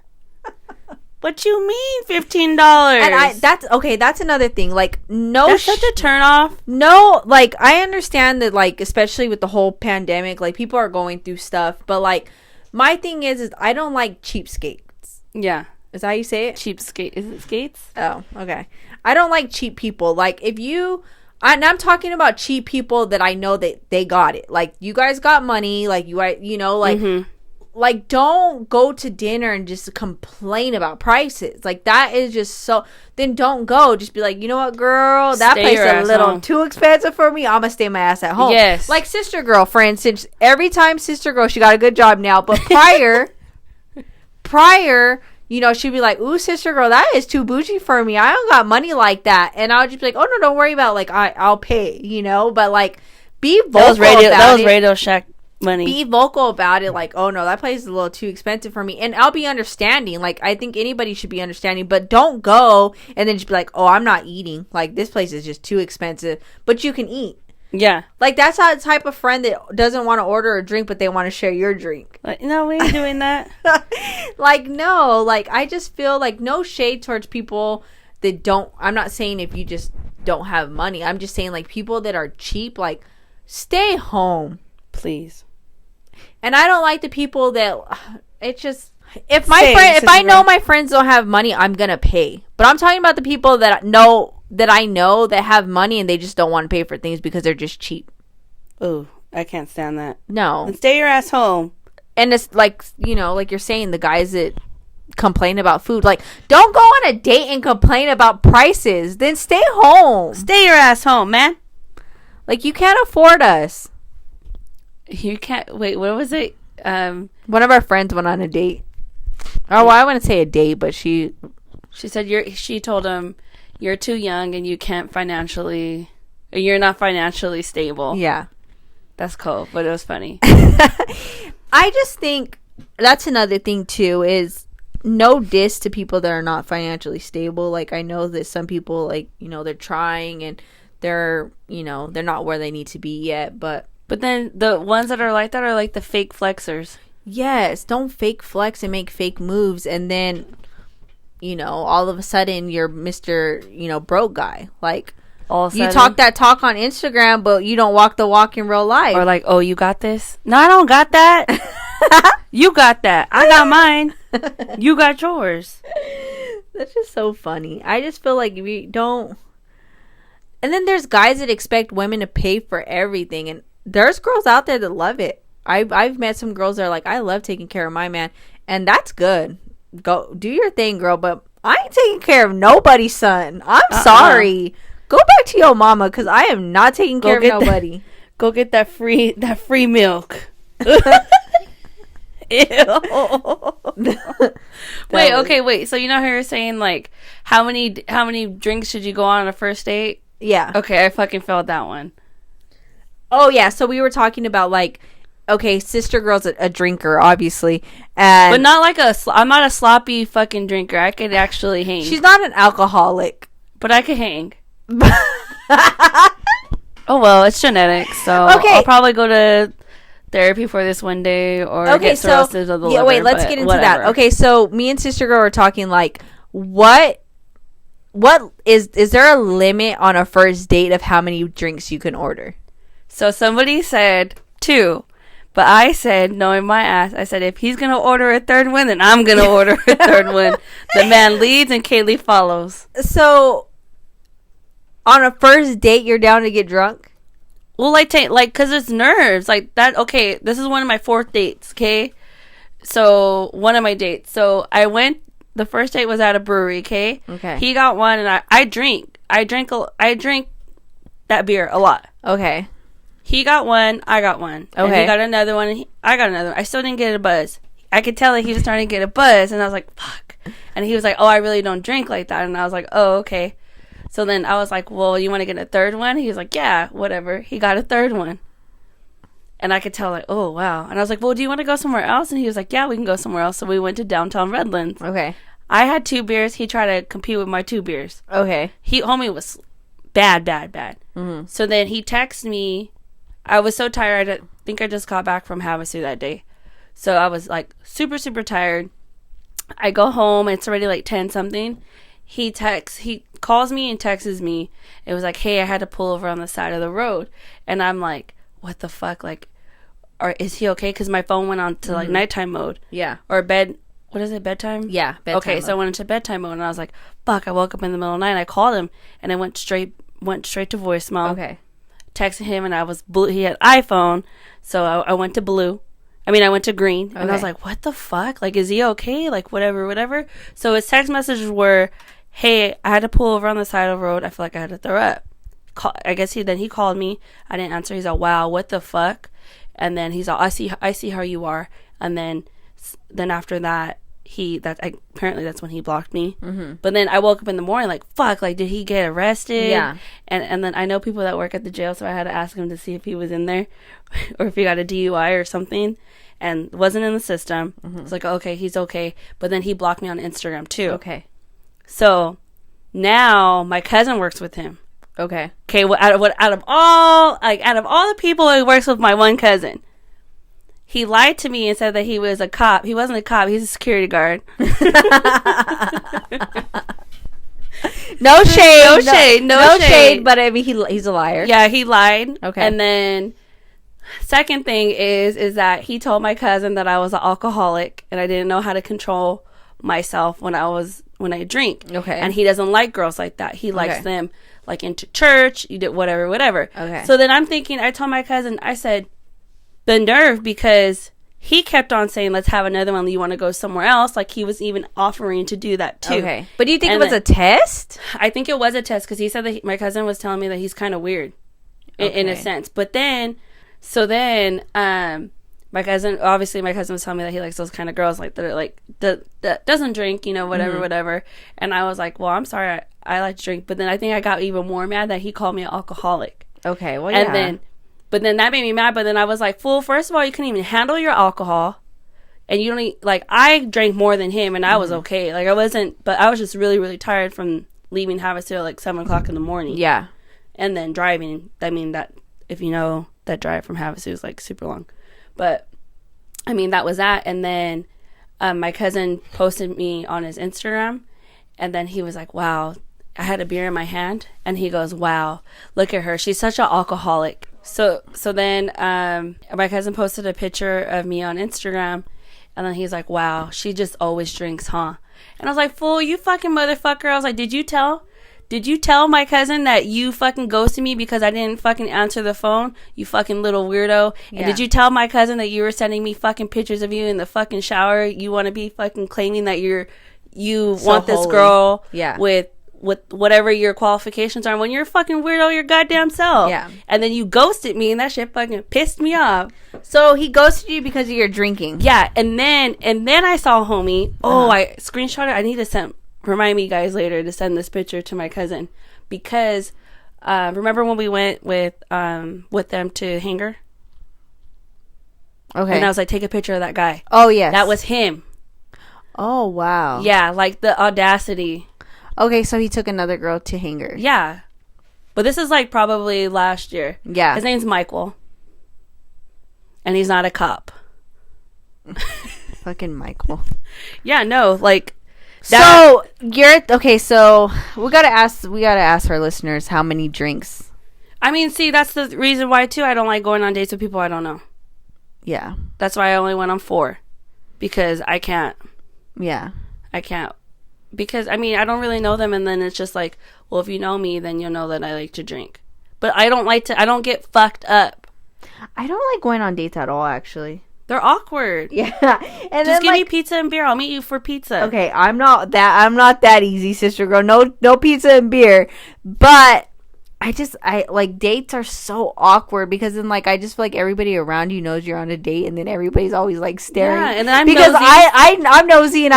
Speaker 1: What you mean $15?
Speaker 2: And that's another thing. Like, no,
Speaker 1: that's such a turn off.
Speaker 2: No, like, I understand that, like, especially with the whole pandemic, like, people are going through stuff. But, like, my thing is I don't like cheapskates.
Speaker 1: Yeah.
Speaker 2: Is that how you say it?
Speaker 1: Cheapskate. Is it skates?
Speaker 2: Oh, okay. I don't like cheap people. Like, if you... And I'm talking about cheap people that I know that they got it. Like, you guys got money. Like, you know, like... Mm-hmm. Like, don't go to dinner and just complain about prices. Like, that is just so... Then don't go. Just be like, you know what, girl? That place is a little too expensive for me. I'm going to stay my ass at home.
Speaker 1: Yes.
Speaker 2: Like, Sister Girl, for instance. Every time Sister Girl, she got a good job now. But prior, you know, she'd be like, ooh, Sister Girl, that is too bougie for me. I don't got money like that. And I'll just be like, oh, no, don't worry about it. Like, I'll pay, you know? But, like, be vocal about it.
Speaker 1: That was Radio Shack money.
Speaker 2: Be vocal about it. Like, oh no, that place is a little too expensive for me, and I'll be understanding. Like, I think anybody should be understanding, but don't go and then just be like, oh, I'm not eating. Like, this place is just too expensive, but you can eat.
Speaker 1: Yeah.
Speaker 2: Like, that's how the type of friend that doesn't want to order a drink, but they want to share your drink.
Speaker 1: Like, no, we ain't doing that.
Speaker 2: Like, no. Like, I just feel like no shade towards people that don't... I'm not saying if you just don't have money. I'm just saying, like, people that are cheap, like, stay home.
Speaker 1: Please.
Speaker 2: And I don't like the people that it's just if I know my friends don't have money, I'm gonna pay. But I'm talking about the people that I know that have money and they just don't want to pay for things because they're just cheap.
Speaker 1: Ooh, I can't stand that.
Speaker 2: No.
Speaker 1: And stay your ass home.
Speaker 2: And it's like, you know, like you're saying, the guys that complain about food, like, don't go on a date and complain about prices. Then stay home.
Speaker 1: Stay your ass home, man.
Speaker 2: Like, you can't afford us.
Speaker 1: You can't... Wait, what was it?
Speaker 2: One of our friends went on a date. Oh, well, I wouldn't say a date, but she
Speaker 1: said she told him, you're too young and you can't financially... You're not financially stable.
Speaker 2: Yeah.
Speaker 1: That's cool, but it was funny.
Speaker 2: I just think that's another thing, too, is no diss to people that are not financially stable. Like, I know that some people, like, you know, they're trying and they're, you know, they're not where they need to be yet, but
Speaker 1: then the ones that are like that are like the fake flexers.
Speaker 2: Yes, don't fake flex and make fake moves, and then, you know, all of a sudden you're Mr., you know, broke guy. Like, you talk that talk on Instagram, but you don't walk the walk in real life.
Speaker 1: Or like, oh, you got this? No, I don't got that. You got that. I got mine. You got yours.
Speaker 2: That's just so funny. I just feel like we don't. And then there's guys that expect women to pay for everything, and there's girls out there that love it. I've met some girls that are like, I love taking care of my man, and that's good. Go do your thing, girl. But I ain't taking care of nobody's son. I'm sorry. Go back to your mama, because I am not taking care of nobody.
Speaker 1: Go get that free milk. Ew. Wait. So you know how you're saying like how many drinks should you go on a first date?
Speaker 2: Yeah.
Speaker 1: Okay, I fucking failed that one.
Speaker 2: Oh yeah. So we were talking about like, okay, sister girl's a drinker, obviously, but
Speaker 1: not like I'm not a sloppy fucking drinker. I could actually hang.
Speaker 2: She's not an alcoholic,
Speaker 1: but I could hang. Oh well, it's genetics, so okay. I'll probably go to therapy for this one day, or get cirrhosis of the liver.
Speaker 2: Wait, let's get into that. Okay, so me and sister girl were talking like, what is there a limit on a first date of how many drinks you can order?
Speaker 1: So somebody said 2, but I said, knowing my ass, I said if he's gonna order a third one, then I'm gonna order a third one. The man leads and Kaylee follows.
Speaker 2: So on a first date, you're down to get drunk?
Speaker 1: Well, because it's nerves. Like, that, okay, this is one of my 4th dates, okay? So, one of my dates. So, the first date was at a brewery, okay?
Speaker 2: Okay.
Speaker 1: He got one, and I drink that beer a lot.
Speaker 2: Okay.
Speaker 1: He got one, I got one.
Speaker 2: Okay.
Speaker 1: And he got another one, and I got another one. I still didn't get a buzz. I could tell that he was starting to get a buzz, and I was like, fuck. And he was like, oh, I really don't drink like that. And I was like, oh, okay. So then I was like, well, you want to get a third one? He was like, yeah, whatever. He got a third one. And I could tell, like, oh, wow. And I was like, well, do you want to go somewhere else? And he was like, yeah, we can go somewhere else. So we went to downtown Redlands.
Speaker 2: Okay.
Speaker 1: I had 2 beers. He tried to compete with my 2 beers.
Speaker 2: Okay.
Speaker 1: Homie was bad.
Speaker 2: Mm-hmm.
Speaker 1: So then he texted me. I was so tired. I think I just got back from Havasu that day. So I was, like, super, super tired. I go home. It's already, like, 10-something. He calls me and texts me. It was like, hey, I had to pull over on the side of the road. And I'm like, what the fuck? Like, is he okay? Because my phone went on to like nighttime mode.
Speaker 2: Yeah.
Speaker 1: Or what is it, bedtime?
Speaker 2: Yeah, bedtime
Speaker 1: okay, mode. So I went into bedtime mode, and I was like, fuck, I woke up in the middle of the night, and I called him, and I went straight to voicemail.
Speaker 2: Okay.
Speaker 1: Texted him, and I was blue. He had iPhone, so I went to blue. I went to green, and I was like, what the fuck? Like, is he okay? Like, whatever. So his text messages were, hey, I had to pull over on the side of the road. I feel like I had to throw up. I guess he called me. I didn't answer. He's like, wow, what the fuck? And then he's like, I see how you are. And then after that, apparently that's when he blocked me. Mm-hmm. But then I woke up in the morning like, fuck, like, did he get arrested?
Speaker 2: Yeah.
Speaker 1: And then I know people that work at the jail, so I had to ask him to see if he was in there or if he got a DUI or something. And wasn't in the system. Mm-hmm. It's like, okay, he's okay. But then he blocked me on Instagram too.
Speaker 2: Okay.
Speaker 1: So now my cousin works with him.
Speaker 2: Okay.
Speaker 1: Okay. Out of all the people who works with my one cousin, he lied to me and said that he was a cop. He wasn't a cop. He's a security guard. No shade.
Speaker 2: But I mean, he's a liar.
Speaker 1: Yeah, he lied.
Speaker 2: Okay.
Speaker 1: And then second thing is that he told my cousin that I was an alcoholic and I didn't know how to control myself when I drink.
Speaker 2: Okay.
Speaker 1: And he doesn't like girls like that. He likes them like into church, you did whatever.
Speaker 2: Okay.
Speaker 1: So then I'm thinking, I told my cousin, I said, the nerve, because he kept on saying, let's have another one. You want to go somewhere else? Like, he was even offering to do that too.
Speaker 2: Okay. But do you think it was a test?
Speaker 1: I think it was a test, because he said that my cousin was telling me that he's kind of weird in a sense. But then, my cousin was telling me that he likes those kind of girls, like, that are like, that doesn't drink, whatever. And I was like, well, I'm sorry, I like to drink. But then I think I got even more mad that he called me an alcoholic.
Speaker 2: Okay, well, yeah.
Speaker 1: But then that made me mad. But then I was like, fool, first of all, you couldn't even handle your alcohol. And you don't I drank more than him, and I was okay. Like, I wasn't, but I was just really, really tired from leaving Havasu at like 7 o'clock in the morning.
Speaker 2: Yeah.
Speaker 1: And then driving. I mean, that, if you know, that drive from Havasu is like super long. But, I mean, that was that. And then my cousin posted me on his Instagram, and then he was like, wow, I had a beer in my hand. And he goes, wow, look at her. She's such an alcoholic. So then my cousin posted a picture of me on Instagram, and then he's like, wow, she just always drinks, huh? And I was like, fool, you fucking motherfucker. I was like, did you tell my cousin that you fucking ghosted me because I didn't fucking answer the phone? You fucking little weirdo. Yeah. And did you tell my cousin that you were sending me fucking pictures of you in the fucking shower? You want to be fucking claiming that you so want this holy girl with whatever your qualifications are, when you're a fucking weirdo your goddamn self. Yeah. And then you ghosted me, and that shit fucking pissed me off.
Speaker 2: So he ghosted you because of your drinking.
Speaker 1: Yeah. And then I saw homie. Oh, I screenshot it. I need to remind me guys later to send this picture to my cousin, because remember when we went with them to Hanger? Okay. And I was like, take a picture of that guy.
Speaker 2: Oh yes,
Speaker 1: that was him.
Speaker 2: Oh wow.
Speaker 1: Yeah, like the audacity.
Speaker 2: Okay, so he took another girl to Hanger.
Speaker 1: Yeah, but this is like probably last year.
Speaker 2: Yeah,
Speaker 1: his name's Michael, and he's not a cop.
Speaker 2: Fucking Michael.
Speaker 1: Yeah, no, like.
Speaker 2: So you're okay. So we gotta ask our listeners how many drinks.
Speaker 1: I mean, see, that's the reason why too. I don't like going on dates with people I don't know.
Speaker 2: Yeah,
Speaker 1: that's why I only went on 4, because I can't.
Speaker 2: Yeah,
Speaker 1: I can't, because I mean I don't really know them, and then it's just like, well, if you know me, then you'll know that I like to drink. But I don't get fucked up.
Speaker 2: I don't like going on dates at all, actually.
Speaker 1: They're awkward.
Speaker 2: Yeah.
Speaker 1: And just give me pizza and beer. I'll meet you for pizza.
Speaker 2: Okay, I'm not that easy, sister girl. No pizza and beer. But I like dates are so awkward, because then like I just feel like everybody around you knows you're on a date, and then everybody's always like staring. Yeah,
Speaker 1: and then I'm
Speaker 2: because
Speaker 1: nosy.
Speaker 2: I'm nosy, and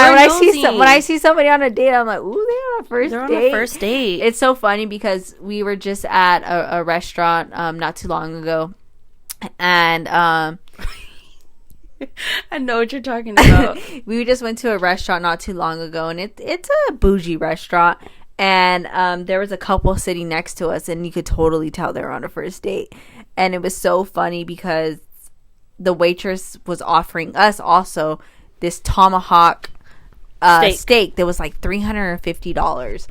Speaker 2: when I see somebody on a date, I'm like, ooh, they're on a first date.
Speaker 1: They're on a first date.
Speaker 2: It's so funny because we were just at a restaurant not too long ago, and
Speaker 1: I know what you're talking about.
Speaker 2: We just went to a restaurant not too long ago, and it's a bougie restaurant, and there was a couple sitting next to us, and you could totally tell they were on a first date. And it was so funny because the waitress was offering us also this tomahawk steak that was like $350,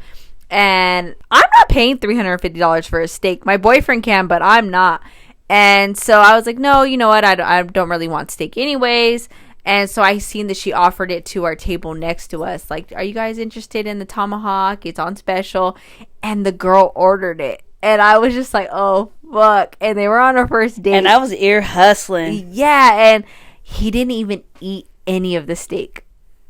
Speaker 2: and I'm not paying $350 for a steak. My boyfriend can, but I'm not. And so I was like, no, you know what? I don't really want steak anyways. And so I seen that she offered it to our table next to us. Like, are you guys interested in the tomahawk? It's on special. And the girl ordered it. And I was just like, oh, fuck. And they were on our first date.
Speaker 1: And I was ear hustling.
Speaker 2: Yeah. And he didn't even eat any of the steak.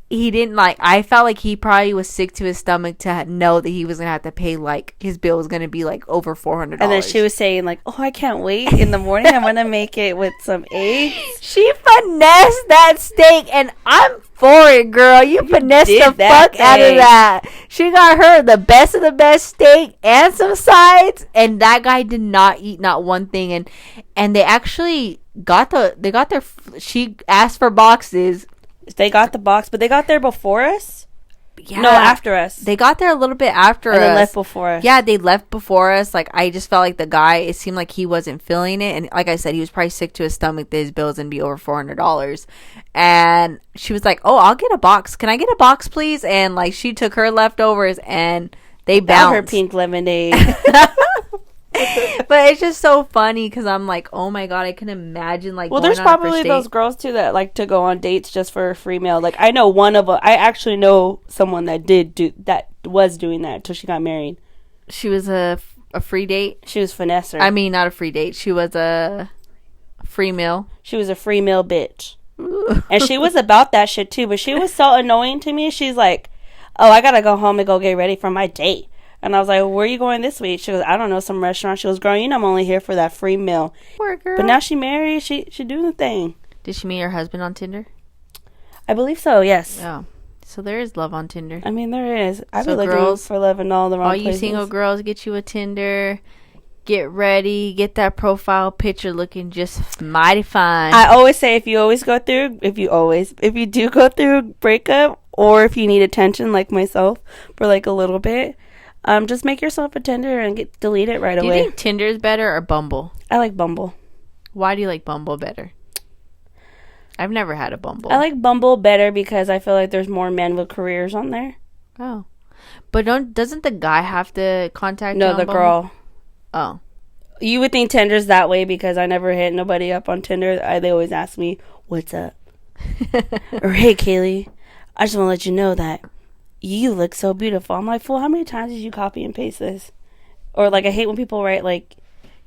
Speaker 2: He didn't I felt like he probably was sick to his stomach to know that he was going to have to pay, like, his bill was going to be like over $400.
Speaker 1: And then she was saying like, oh, I can't wait. In the morning, I'm going to make it with some eggs.
Speaker 2: She finessed that steak, and I'm for it, girl. You finessed the fuck out of that. She got her the best of the best steak and some sides, and that guy did not eat not one thing. And they actually she asked for boxes.
Speaker 1: They got the box, but they got there before us? Yeah. No, after us.
Speaker 2: They got there a little bit after us.
Speaker 1: And then left before us.
Speaker 2: Yeah, they left before us. Like, I just felt like the guy, it seemed like he wasn't feeling it. And like I said, he was probably sick to his stomach that his bill was going to be over $400. And she was like, oh, I'll get a box. Can I get a box, please? And, like, she took her leftovers, and they bounced.
Speaker 1: Her pink lemonade.
Speaker 2: But it's just so funny because I'm like, oh my god, I can imagine like.
Speaker 1: Well, there's probably those girls too that like to go on dates just for a free meal. Like I know one of them. I actually know someone that was doing that until she got married.
Speaker 2: She was a free date.
Speaker 1: She was finesser.
Speaker 2: I mean, not a free date. She was a free meal.
Speaker 1: She was a free meal bitch, and she was about that shit too. But she was so annoying to me. She's like, oh, I gotta go home and go get ready for my date. And I was like, where are you going this week? She goes, I don't know, some restaurant. She goes, girl, you know I'm only here for that free meal.
Speaker 2: Poor girl.
Speaker 1: But now she married. She doing the thing.
Speaker 2: Did she meet her husband on Tinder?
Speaker 1: I believe so, yes.
Speaker 2: Yeah. So there is love on Tinder.
Speaker 1: I mean, there is. I've been looking for love in all the wrong places.
Speaker 2: All you single girls, get you a Tinder. Get ready. Get that profile picture looking just mighty fine.
Speaker 1: I always say if you do go through a breakup, or if you need attention like myself for like a little bit, just make yourself a Tinder and delete it right away.
Speaker 2: Do you think Tinder is better or Bumble?
Speaker 1: I like Bumble.
Speaker 2: Why do you like Bumble better? I've never had a Bumble.
Speaker 1: I like Bumble better because I feel like there's more men with careers on there.
Speaker 2: Oh. But doesn't the guy have to contact you on
Speaker 1: the
Speaker 2: Bumble?
Speaker 1: girl.
Speaker 2: Oh.
Speaker 1: You would think Tinder's that way because I never hit nobody up on Tinder. They always ask me, "What's up?" Or, "Hey, Kaylee, I just want to let you know that you look so beautiful." I'm like, "Fool, how many times did you copy and paste this?" Or, like, I hate when people write, like,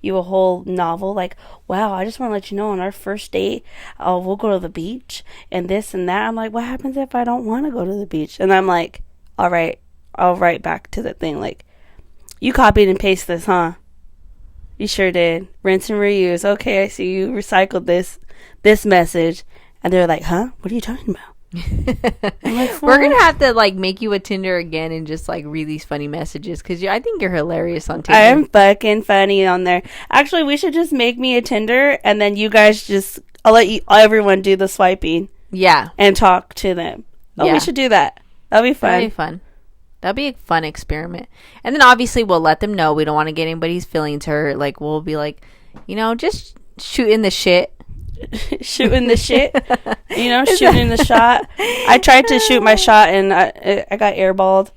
Speaker 1: you a whole novel, like, "Wow, I just want to let you know on our first date, we'll go to the beach and this and that." I'm like, what happens if I don't want to go to the beach? And I'm like, all right, I'll write back to the thing, like, "You copied and pasted this, huh? You sure did. Rinse and reuse. Okay, I see you recycled this message." And they're like, "Huh? What are you talking about?" I'm like,
Speaker 2: we're gonna have to like make you a Tinder again and just like read these funny messages because I think you're hilarious on Tinder.
Speaker 1: I'm fucking funny on there. Actually, we should just make me a Tinder and then you guys I'll let everyone do the swiping.
Speaker 2: Yeah.
Speaker 1: And talk to them. Oh, yeah. We should do that. That'll be fun.
Speaker 2: That'll be fun. That'll be a fun experiment. And then obviously we'll let them know we don't want to get anybody's feelings hurt. Like we'll be like, just shooting the shit.
Speaker 1: Shooting the shit. Shooting the shot. I tried to shoot my shot and I got airballed.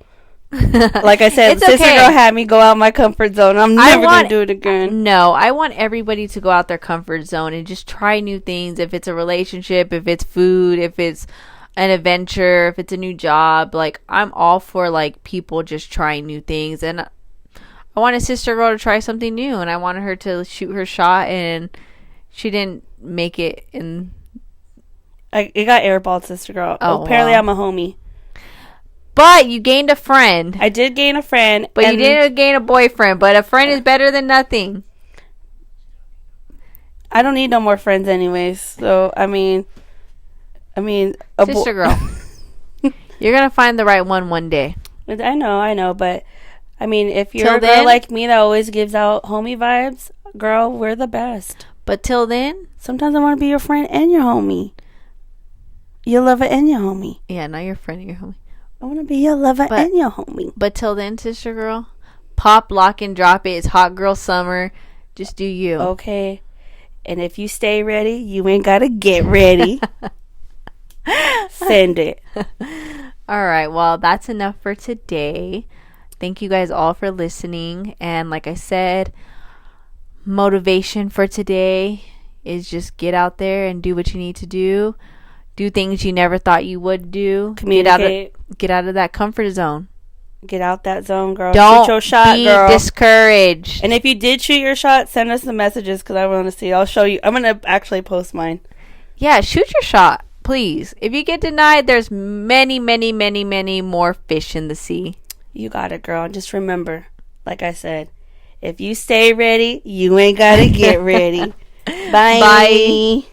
Speaker 1: Like I said, sister girl had me go out my comfort zone. I'm never going to do it again.
Speaker 2: No, I want everybody to go out their comfort zone and just try new things. If it's a relationship, if it's food, if it's an adventure, if it's a new job, like I'm all for like people just trying new things. And I want a sister girl to try something new, and I wanted her to shoot her shot, and she didn't make it. It
Speaker 1: got airballed, sister girl. Apparently I'm a homie.
Speaker 2: But you gained a friend.
Speaker 1: I did gain a friend,
Speaker 2: but you didn't gain a boyfriend. But a friend is better than nothing. I
Speaker 1: don't need no more friends anyways. So I mean,
Speaker 2: sister girl, you're gonna find the right one day.
Speaker 1: I know, but I mean, if you're a girl like me that always gives out homie vibes, girl, we're the best.
Speaker 2: But till then,
Speaker 1: sometimes I want to be your friend and your homie, your lover and your homie.
Speaker 2: Yeah, not your friend and your homie.
Speaker 1: I want to be your lover and your homie.
Speaker 2: But till then, sister girl, pop, lock, and drop it. It's hot girl summer. Just do you.
Speaker 1: Okay. And if you stay ready, you ain't gotta get ready. Send it.
Speaker 2: All right. Well, that's enough for today. Thank you guys all for listening. And like I said, motivation for today is just get out there and do what you need to do. Do things you never thought you would do.
Speaker 1: Communicate.
Speaker 2: Get out of that comfort zone.
Speaker 1: Get out that zone, girl.
Speaker 2: Don't
Speaker 1: shoot your shot,
Speaker 2: be
Speaker 1: girl.
Speaker 2: discouraged.
Speaker 1: And if you did shoot your shot, send us the messages because I want to see. I'll show you. I'm going to actually post mine.
Speaker 2: Yeah, shoot your shot, please. If you get denied, there's many, many, many, many more fish in the sea.
Speaker 1: You got it, girl. Just remember, like I said, if you stay ready, you ain't got to get ready. Bye.
Speaker 2: Bye.